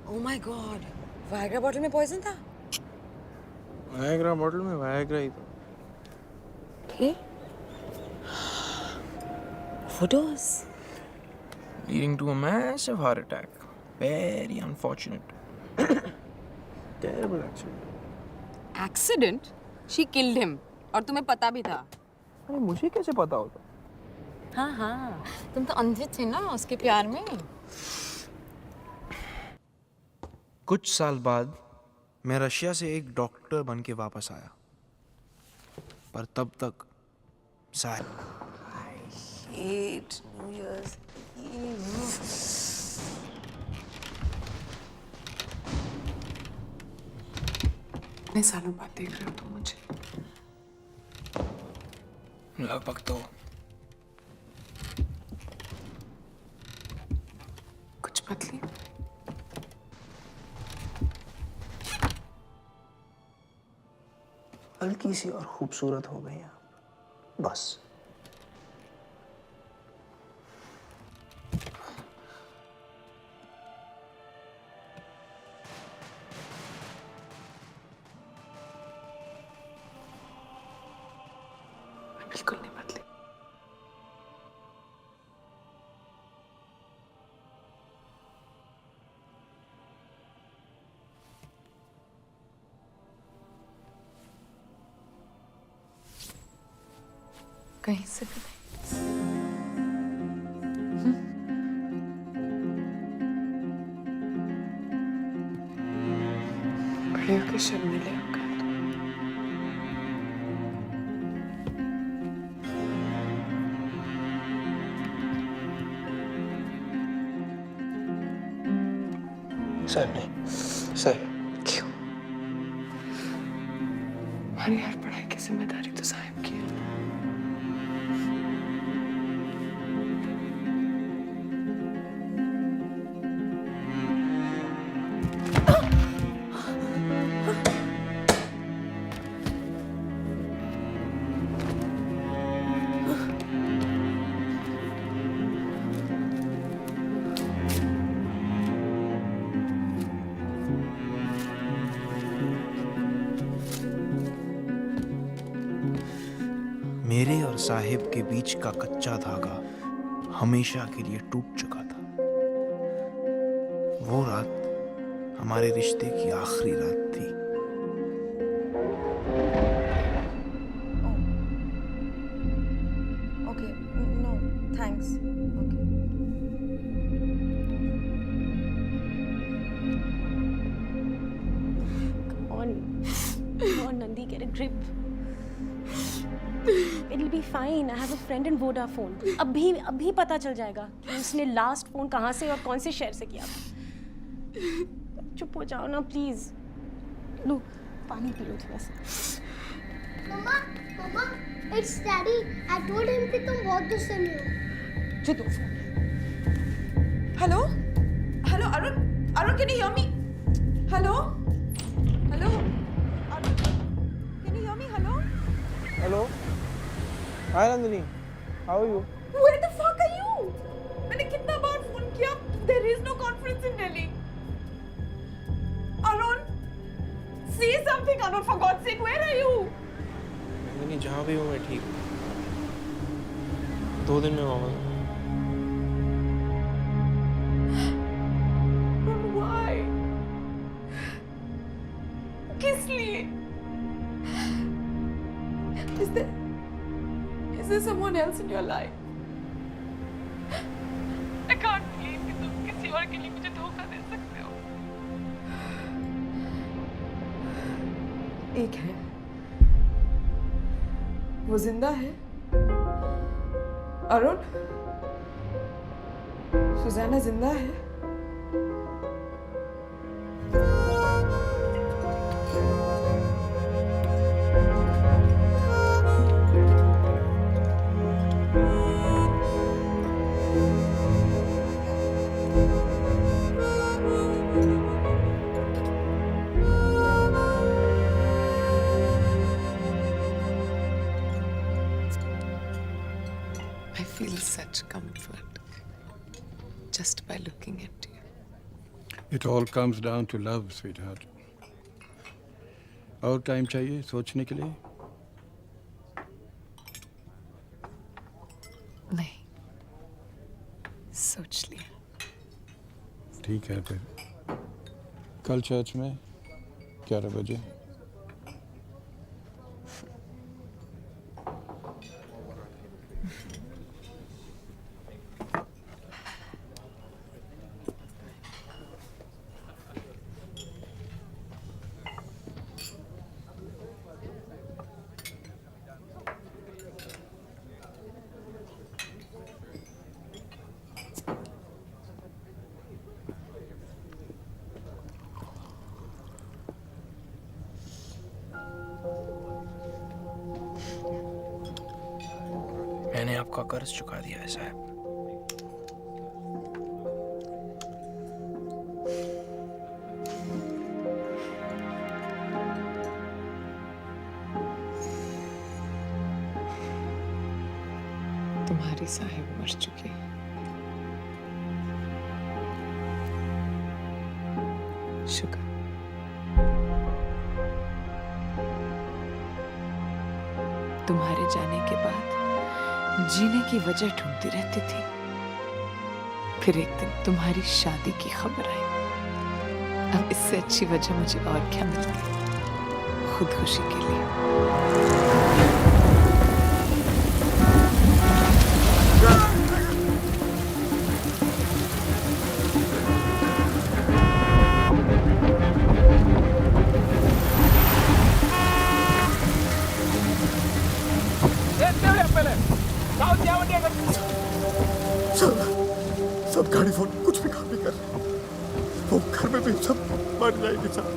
Oh my God, Viagra bottle में poison था? Viagra bottle में Viagra ही था। Okay. Overdose. Leading to a massive heart attack. Very unfortunate. Terrible accident. Accident? She killed him. और तुम्हें पता भी था? अरे मुझे कैसे पता होता? हाँ हाँ, तुम तो अंधे थे ना उसके प्यार में। कुछ साल बाद मैं रशिया से एक डॉक्टर बन के वापस आया, पर तब तक Hate New Year's Eve. कितने सालों बाद देख रहे हो तुम मुझे? लगभग तो कुछ बदली? हल्की सी और खूबसूरत हो गई आप, बस। बिल्कुल नहीं बदली। कहीं से भी बड़े होके शर्मीले हो गए। साहब नहीं, साहब क्यों? हमारी हर पढ़ाई की जिम्मेदारी तो साहिब की है। मेरे और साहिब के बीच का कच्चा धागा हमेशा के लिए टूट चुका था। वो रात हमारे रिश्ते की आखिरी रात थी। Okay, no, thanks. Okay. Come on, Nandi, get a grip. It'll be fine. I have a friend in Vodafone. अभी पता चल जाएगा कि उसने लास्ट फोन कहाँ से और कौन से शहर से किया था। चुप हो जाओ ना प्लीज। लो पानी पी लो थोड़ा सा। मम्मा, मम्मा, it's Daddy. I told him कि तुम बहुत गुस्से में हो। जो दो phone. Hello, hello Arun, Arun can you hear me? Hello, hello, Arun, can you hear me? Hello. Hello, hi Nandini, how are you? Where the fuck are you? मैंने कितना बार फोन किया? There is no conference in Delhi. Arun, say something, Arun, for God's sake, where are you? Nandini जहाँ भी हूँ मैं ठीक हूँ। 2 दिन में वापस। Why? Is there someone else in your life? I can't believe कि तुम किसी और के लिए मुझे धोखा दे सकते हो. एक है, वो जिंदा है. अरुण, सुजैना जिंदा है. I feel such comfort just by looking at you. It all comes down to love, sweetheart. और टाइम चाहिए सोचने के लिए? नहीं, सोच लिया. ठीक है फिर. कल चर्च में 11 बजे. मैंने आपका कर्ज चुका दिया है साहब. तुम्हारी साहिब मर चुकी है. शुक्र. तुम्हारे जाने के बाद जीने की वजह ढूंढती रहती थी. फिर एक दिन तुम्हारी शादी की खबर आई. अब इससे अच्छी वजह मुझे और क्या मिलती खुदकुशी के लिए. सब गाड़ी फोन कुछ भी काम नहीं कर. वो घर में भी सब मर जाएंगे साहब.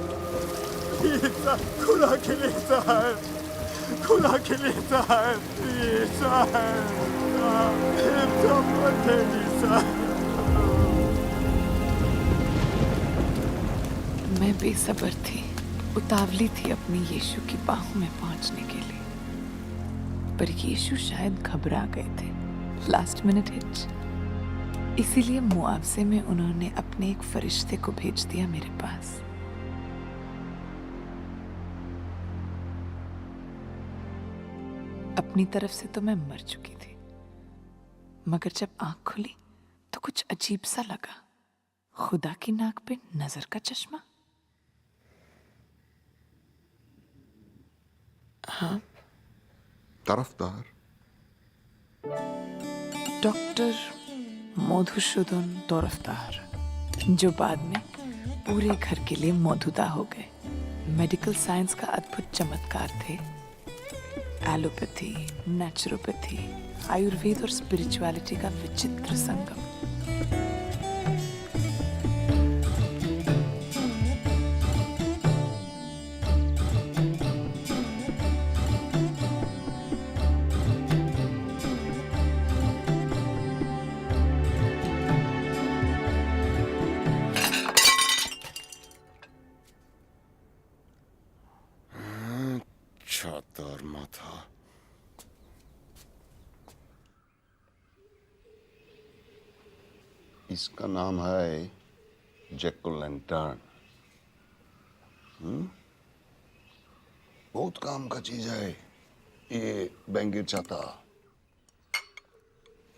खुदा के लिए साहब, खुदा के लिए साहब, सब मर जाएंगे साहब. मैं बेसब्र थी, उतावली थी अपनी यीशु की बाहों में पहुंचने के लिए. पर यीशु शायद घबरा गए थे. Last minute hitch. इसीलिए मुआवजे में उन्होंने अपने एक फरिश्ते को भेज दिया मेरे पास. अपनी तरफ से तो मैं मर चुकी थी, मगर जब आंख खुली तो कुछ अजीब सा लगा. खुदा की नाक पे नजर का चश्मा. हाँ, तरफदार डॉक्टर मधुसूदन तरफदार, जो बाद में पूरे घर के लिए मौजूदा हो गए. मेडिकल साइंस का अद्भुत चमत्कार थे. एलोपैथी, नेचुरोपैथी, आयुर्वेद और स्पिरिचुअलिटी का विचित्र संगम. छाता और माथा. इसका नाम है जैक ओ लैंटर्न. बहुत काम का चीज है ये बैंगेर छाता.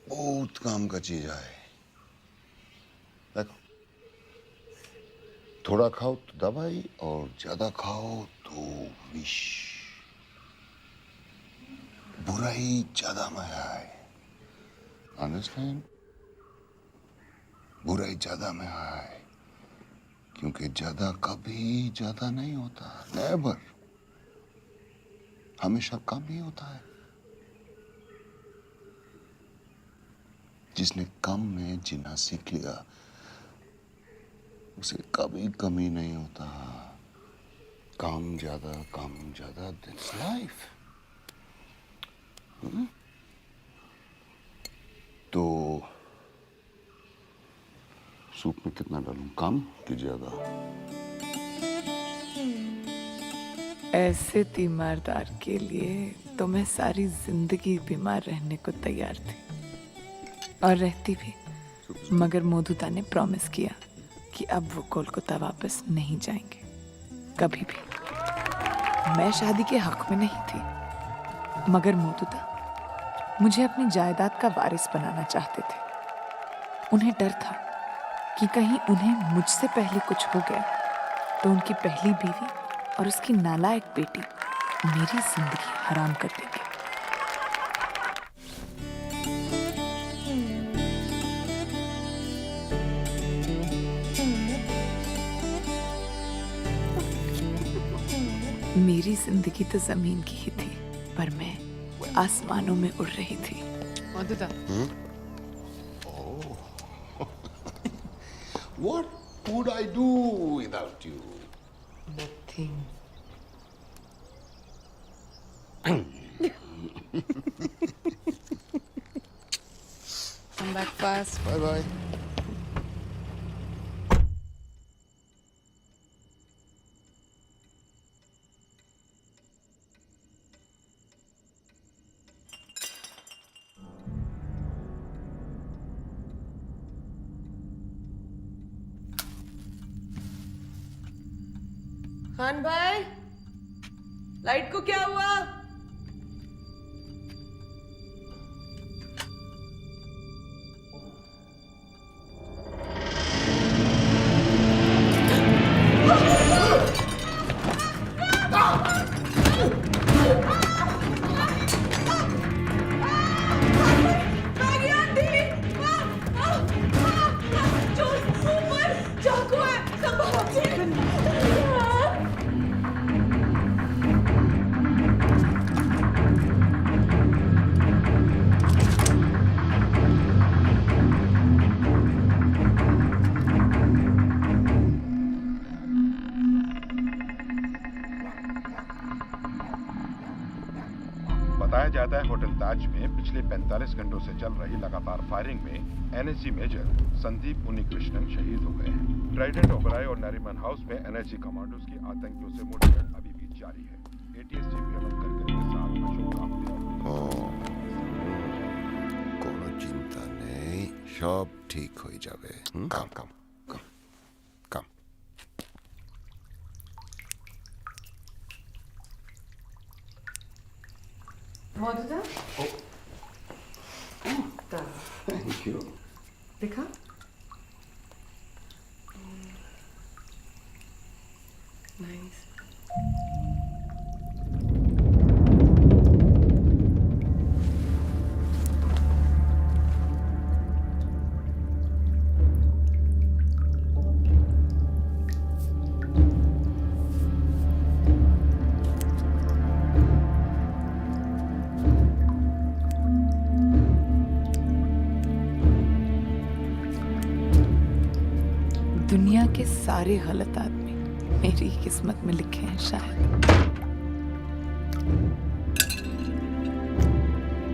बहुत काम का चीज है. देखो, थोड़ा खाओ तो दवाई और ज्यादा खाओ तो विष. बुराई ज्यादा में है, अंडरस्टैंड? बुराई ज्यादा में है, क्योंकि ज्यादा कभी ज्यादा नहीं होता, नेवर, हमेशा कम ही होता है। जिसने कम में जीना सीख लिया उसे कभी कमी नहीं होता। कम ज्यादा, दैट्स लाइफ। तो सूप में कितना डालूं, कम कि ज्यादा? ऐसे तीमारदार के लिए तो मैं सारी जिंदगी बीमार रहने को तैयार थी, और रहती भी, मगर मोदुदा ने प्रॉमिस किया कि अब वो कोलकाता वापस नहीं जाएंगे कभी भी। मैं शादी के हक में नहीं थी, मगर मोदुदा मुझे अपनी जायदाद का वारिस बनाना चाहते थे। उन्हें डर था कि कहीं उन्हें मुझसे पहले कुछ हो गया तो उनकी पहली बीवी और उसकी नालायक बेटी मेरी जिंदगी हराम कर देंगे। मेरी जिंदगी तो जमीन की ही थी, पर मैं आसमानों में उड़ रही थी। Madhuda, What would I do without you? nothing. Come back fast. Bye bye. Khan भाई, लाइट को क्या हुआ? बताया जाता है होटल ताज में पिछले 45 घंटों से चल रही लगातार फायरिंग में एनएसजी मेजर संदीप उन्नीकृष्णन शहीद हो गए हैं। ट्राइडेंट ओबराय और नरीमन हाउस में एनएसजी कमांडोज की आतंकियों से मुठभेड़ अभी भी जारी है। एटीएस चीफ हेमंत करकरे के साथ अशोक कामते कोनो चिंता नहीं, सब ठीक हो जावे। काम काम काम काम। Madhuda, thank you. देखा? नाइस। दुनिया के सारे गलत आदमी मेरी किस्मत में लिखे हैं शायद।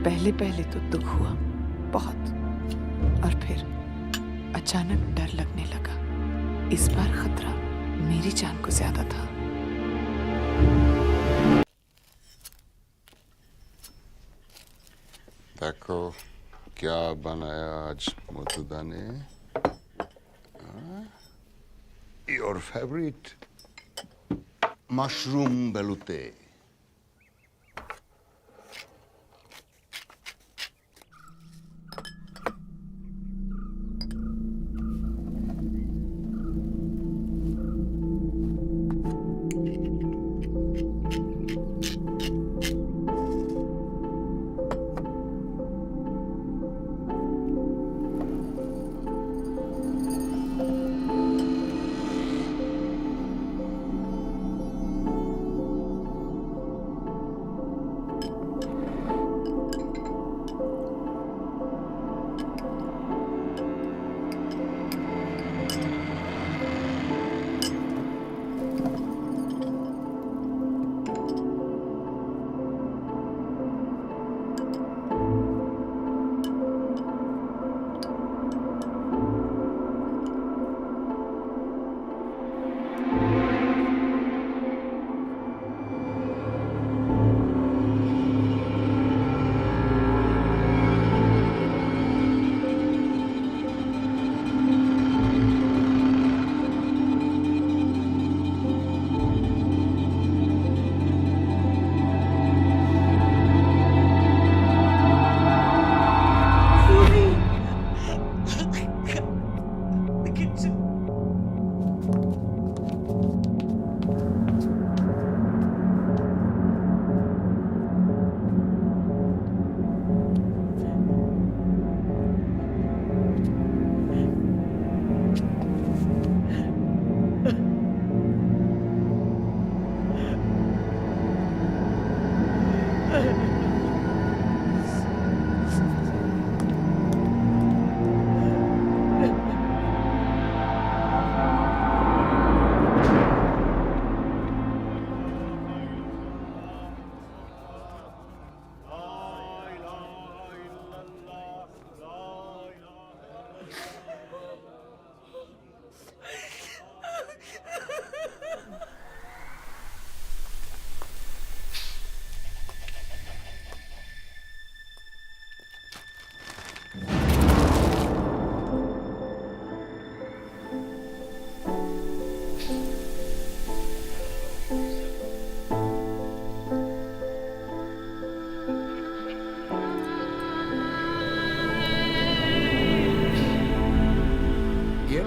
पहले पहले तो दुख हुआ बहुत, और फिर अचानक डर लगने लगा। इस बार खतरा मेरी जान को ज्यादा था। देखो क्या बनाया आज मोतुदा ने। Your favourite mushroom velouté.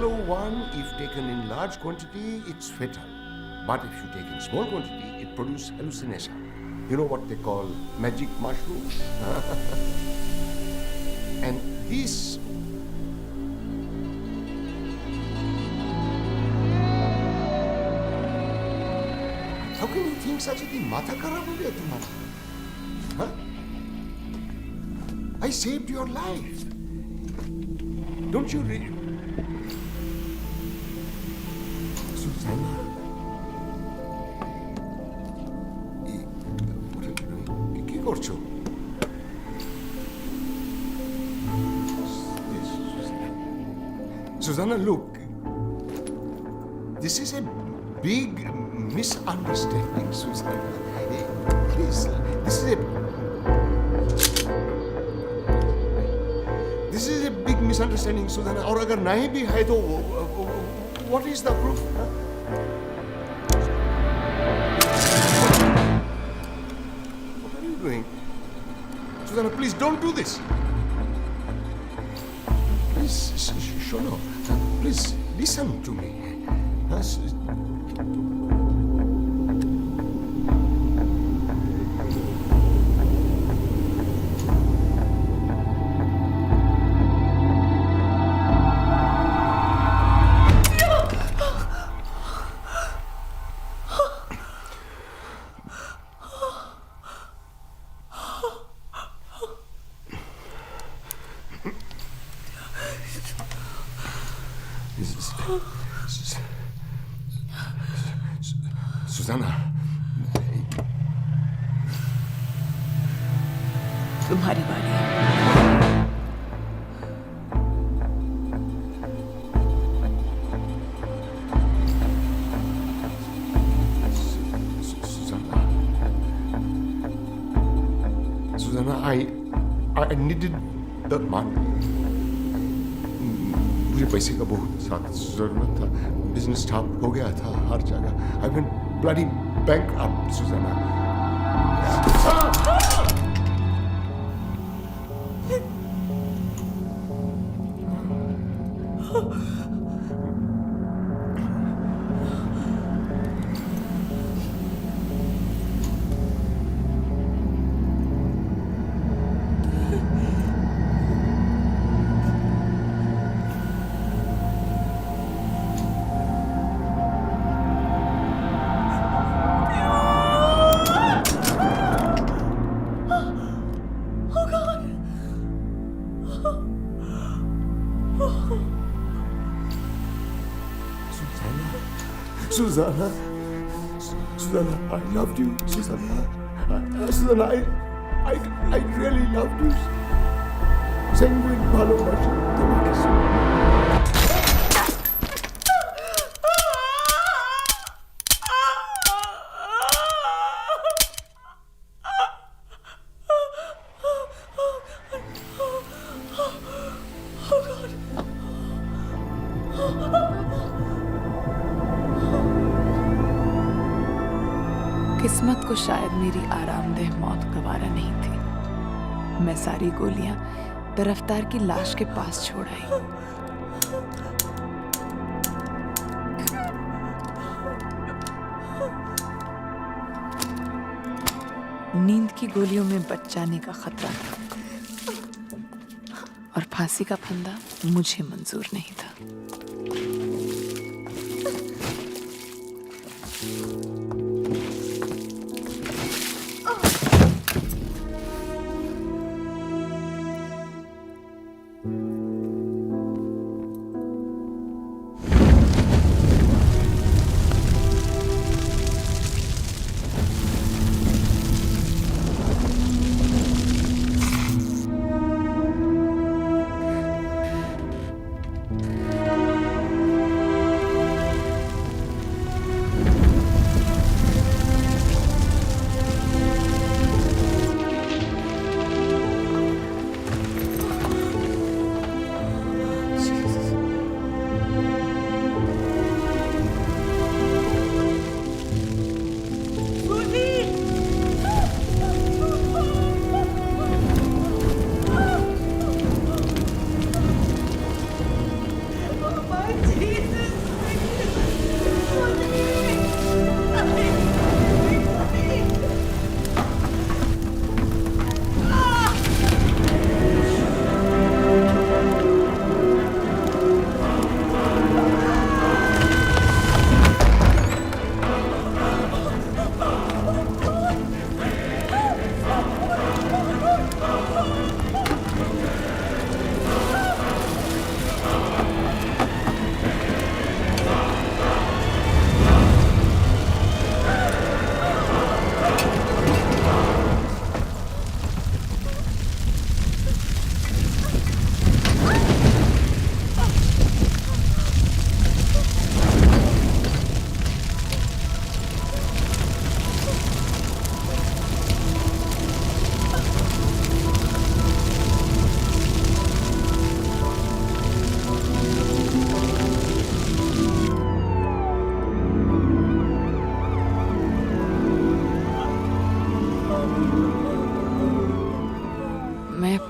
LO1, if taken in large quantity, it's fatal. But if you take in small quantity, it produces hallucination. You know what they call magic mushrooms? And this... How can you think such a thing? Matha kharab ho gaya tumhara? Huh? I saved your life. Don't you really... Susanna. What are you doing? কি করছো? Susanna, look. This is a big misunderstanding, Susanna. Please, this is a big misunderstanding, Susanna. और अगर नहीं भी है तो what is the proof? Huh? What are you doing? Susanna, please don't do this. Please, Shono, please listen to me. Susanna. तुम्हारी बारी है। Susanna, I needed the money. मुझे पैसे का बहुत ज़्यादा ज़रूरत था। बिजनेस ठप हो गया था हर जगह। I went bloody bankrupt, Susanna. Susanna, Susanna, I loved you, Susanna. Susanna, I really loved you. Sanguine ভালোবাসি তোমাকে, किस्मत को शायद मेरी आरामदेह मौत गवारा नहीं थी। मैं सारी गोलियां तरफदार की लाश के पास छोड़ आई। नींद की गोलियों में बच जाने का खतरा था और फांसी का फंदा मुझे मंजूर नहीं था।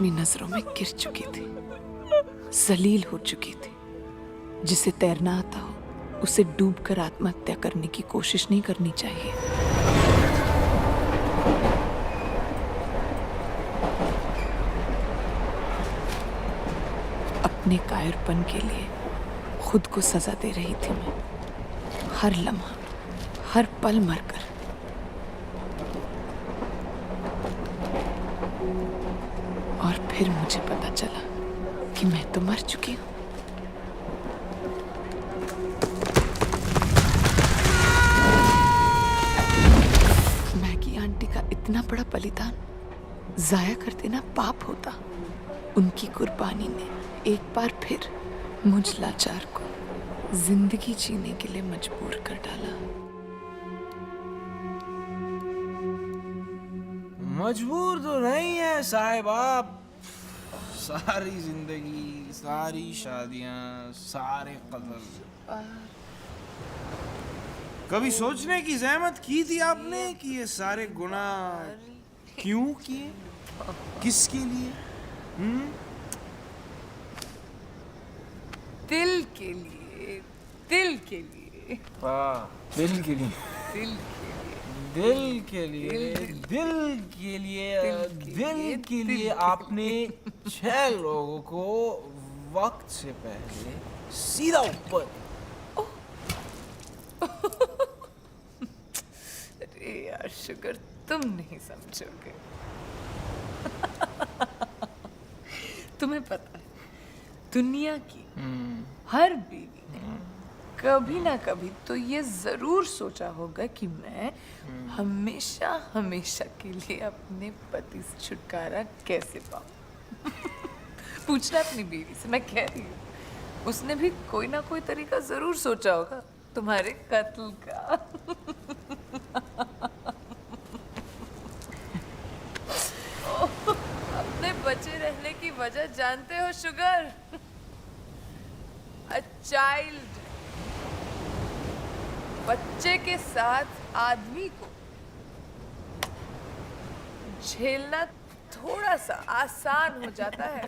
अपनी नजरों में गिर चुकी थी, जलील हो चुकी थी। जिसे तैरना आता हो उसे डूबकर आत्महत्या करने की कोशिश नहीं करनी चाहिए। अपने कायरपन के लिए खुद को सजा दे रही थी मैं, हर लम्हा, हर पल मरकर। और फिर मुझे पता चला कि मैं तो मर चुकी हूं। मैगी आंटी का इतना बड़ा बलिदान जाया कर देना पाप होता। उनकी कुर्बानी ने एक बार फिर मुझ लाचार को जिंदगी जीने के लिए मजबूर कर डाला। मजबूर तो नहीं है साहिब आप। सारी जिंदगी, सारी शादियां, सारे कत्ल, कभी सोचने की जहमत की थी आपने कि ये सारे गुनाह क्यों किए, किसके लिए? दिल के लिए, दिल के लिए, दिल के लिए, दिल दिल के लिए, दिल के लिए, दिल के लिए आपने 6 लोगों को वक्त से पहले सीधा ऊपर। अरे यार शुगर, तुम नहीं समझोगे। तुम्हें पता है, दुनिया की हर बीवी ने कभी ना कभी तो ये जरूर सोचा होगा कि मैं हमेशा हमेशा के लिए अपने पति से छुटकारा कैसे पाऊं। पूछना अपनी बीवी से, मैं कह रही हूँ उसने भी कोई ना कोई तरीका जरूर सोचा होगा तुम्हारे कत्ल का। अपने बचे रहने की वजह जानते हो शुगर? A child. बच्चे के साथ आदमी को झेलना थोड़ा सा आसान हो जाता है।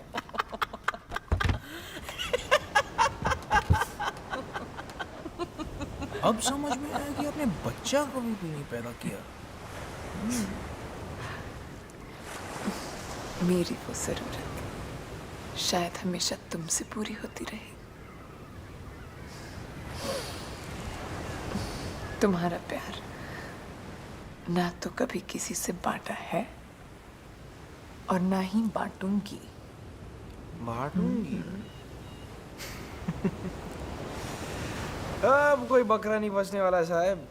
अब समझ में आया कि आपने बच्चा कभी भी नहीं पैदा किया। मेरी वो जरूरत शायद हमेशा तुमसे पूरी होती रही। तुम्हारा प्यार ना तो कभी किसी से बांटा है और ना ही बांटूंगी। बांटूंगी? अब कोई बकरा नहीं बचने वाला साहब।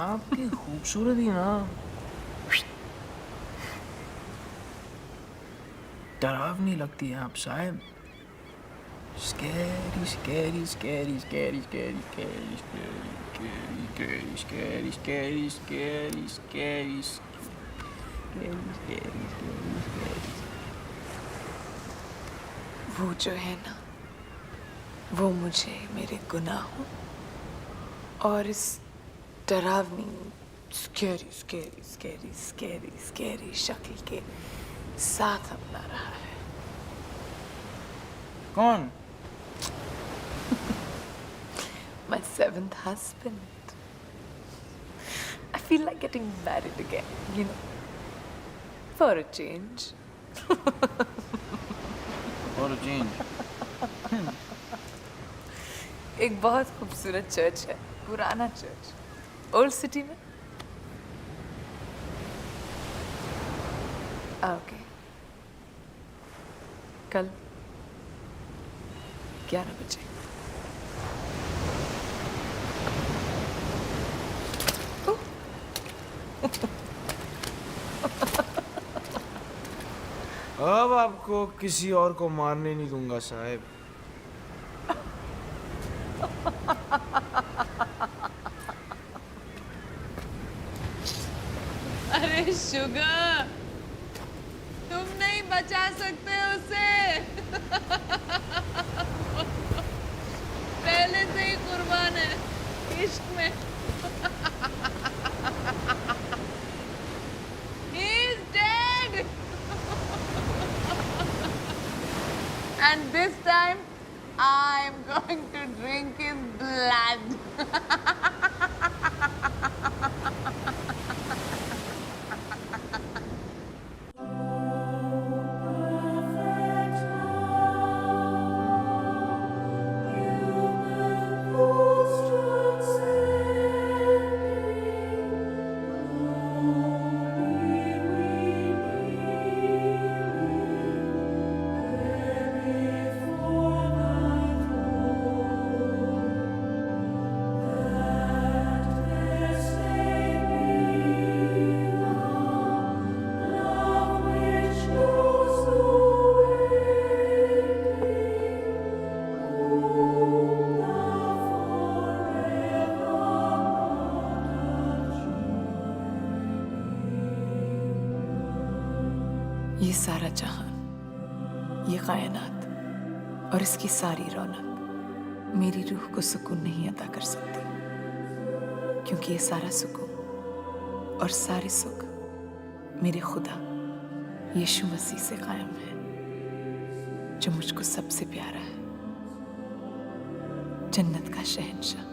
आपकी खूबसूरती ना डरावनी लगती है आप साहब। Scary, scary, scary, scary, scary, scary, scary, scary, scary, scary, scary, scary, scary, scary. वो जो है ना, वो मुझे मेरे गुनाहों और इस डरावनी scary scary scary scary scary शक्ल के साथ अपना रहा है। कौन? My 7th husband. I feel like getting married again, you know, for a change. For a change. एक बहुत खूबसूरत चर्च है, पुराना चर्च, ओल्ड सिटी में। आओगे कल 11 बजे। अब आपको किसी और को मारने नहीं दूंगा साहब। अरे शुगर, तुम नहीं बचा सकते उसे। पहले से ही कुर्बान है इश्क में। He's dead. I'm going to drink his blood. ये सारा जहान, ये कायनात और इसकी सारी रौनक मेरी रूह को सुकून नहीं अता कर सकती, क्योंकि ये सारा सुकून और सारे सुख मेरे खुदा यीशु मसीह से कायम है, जो मुझको सबसे प्यारा है, जन्नत का शहंशाह।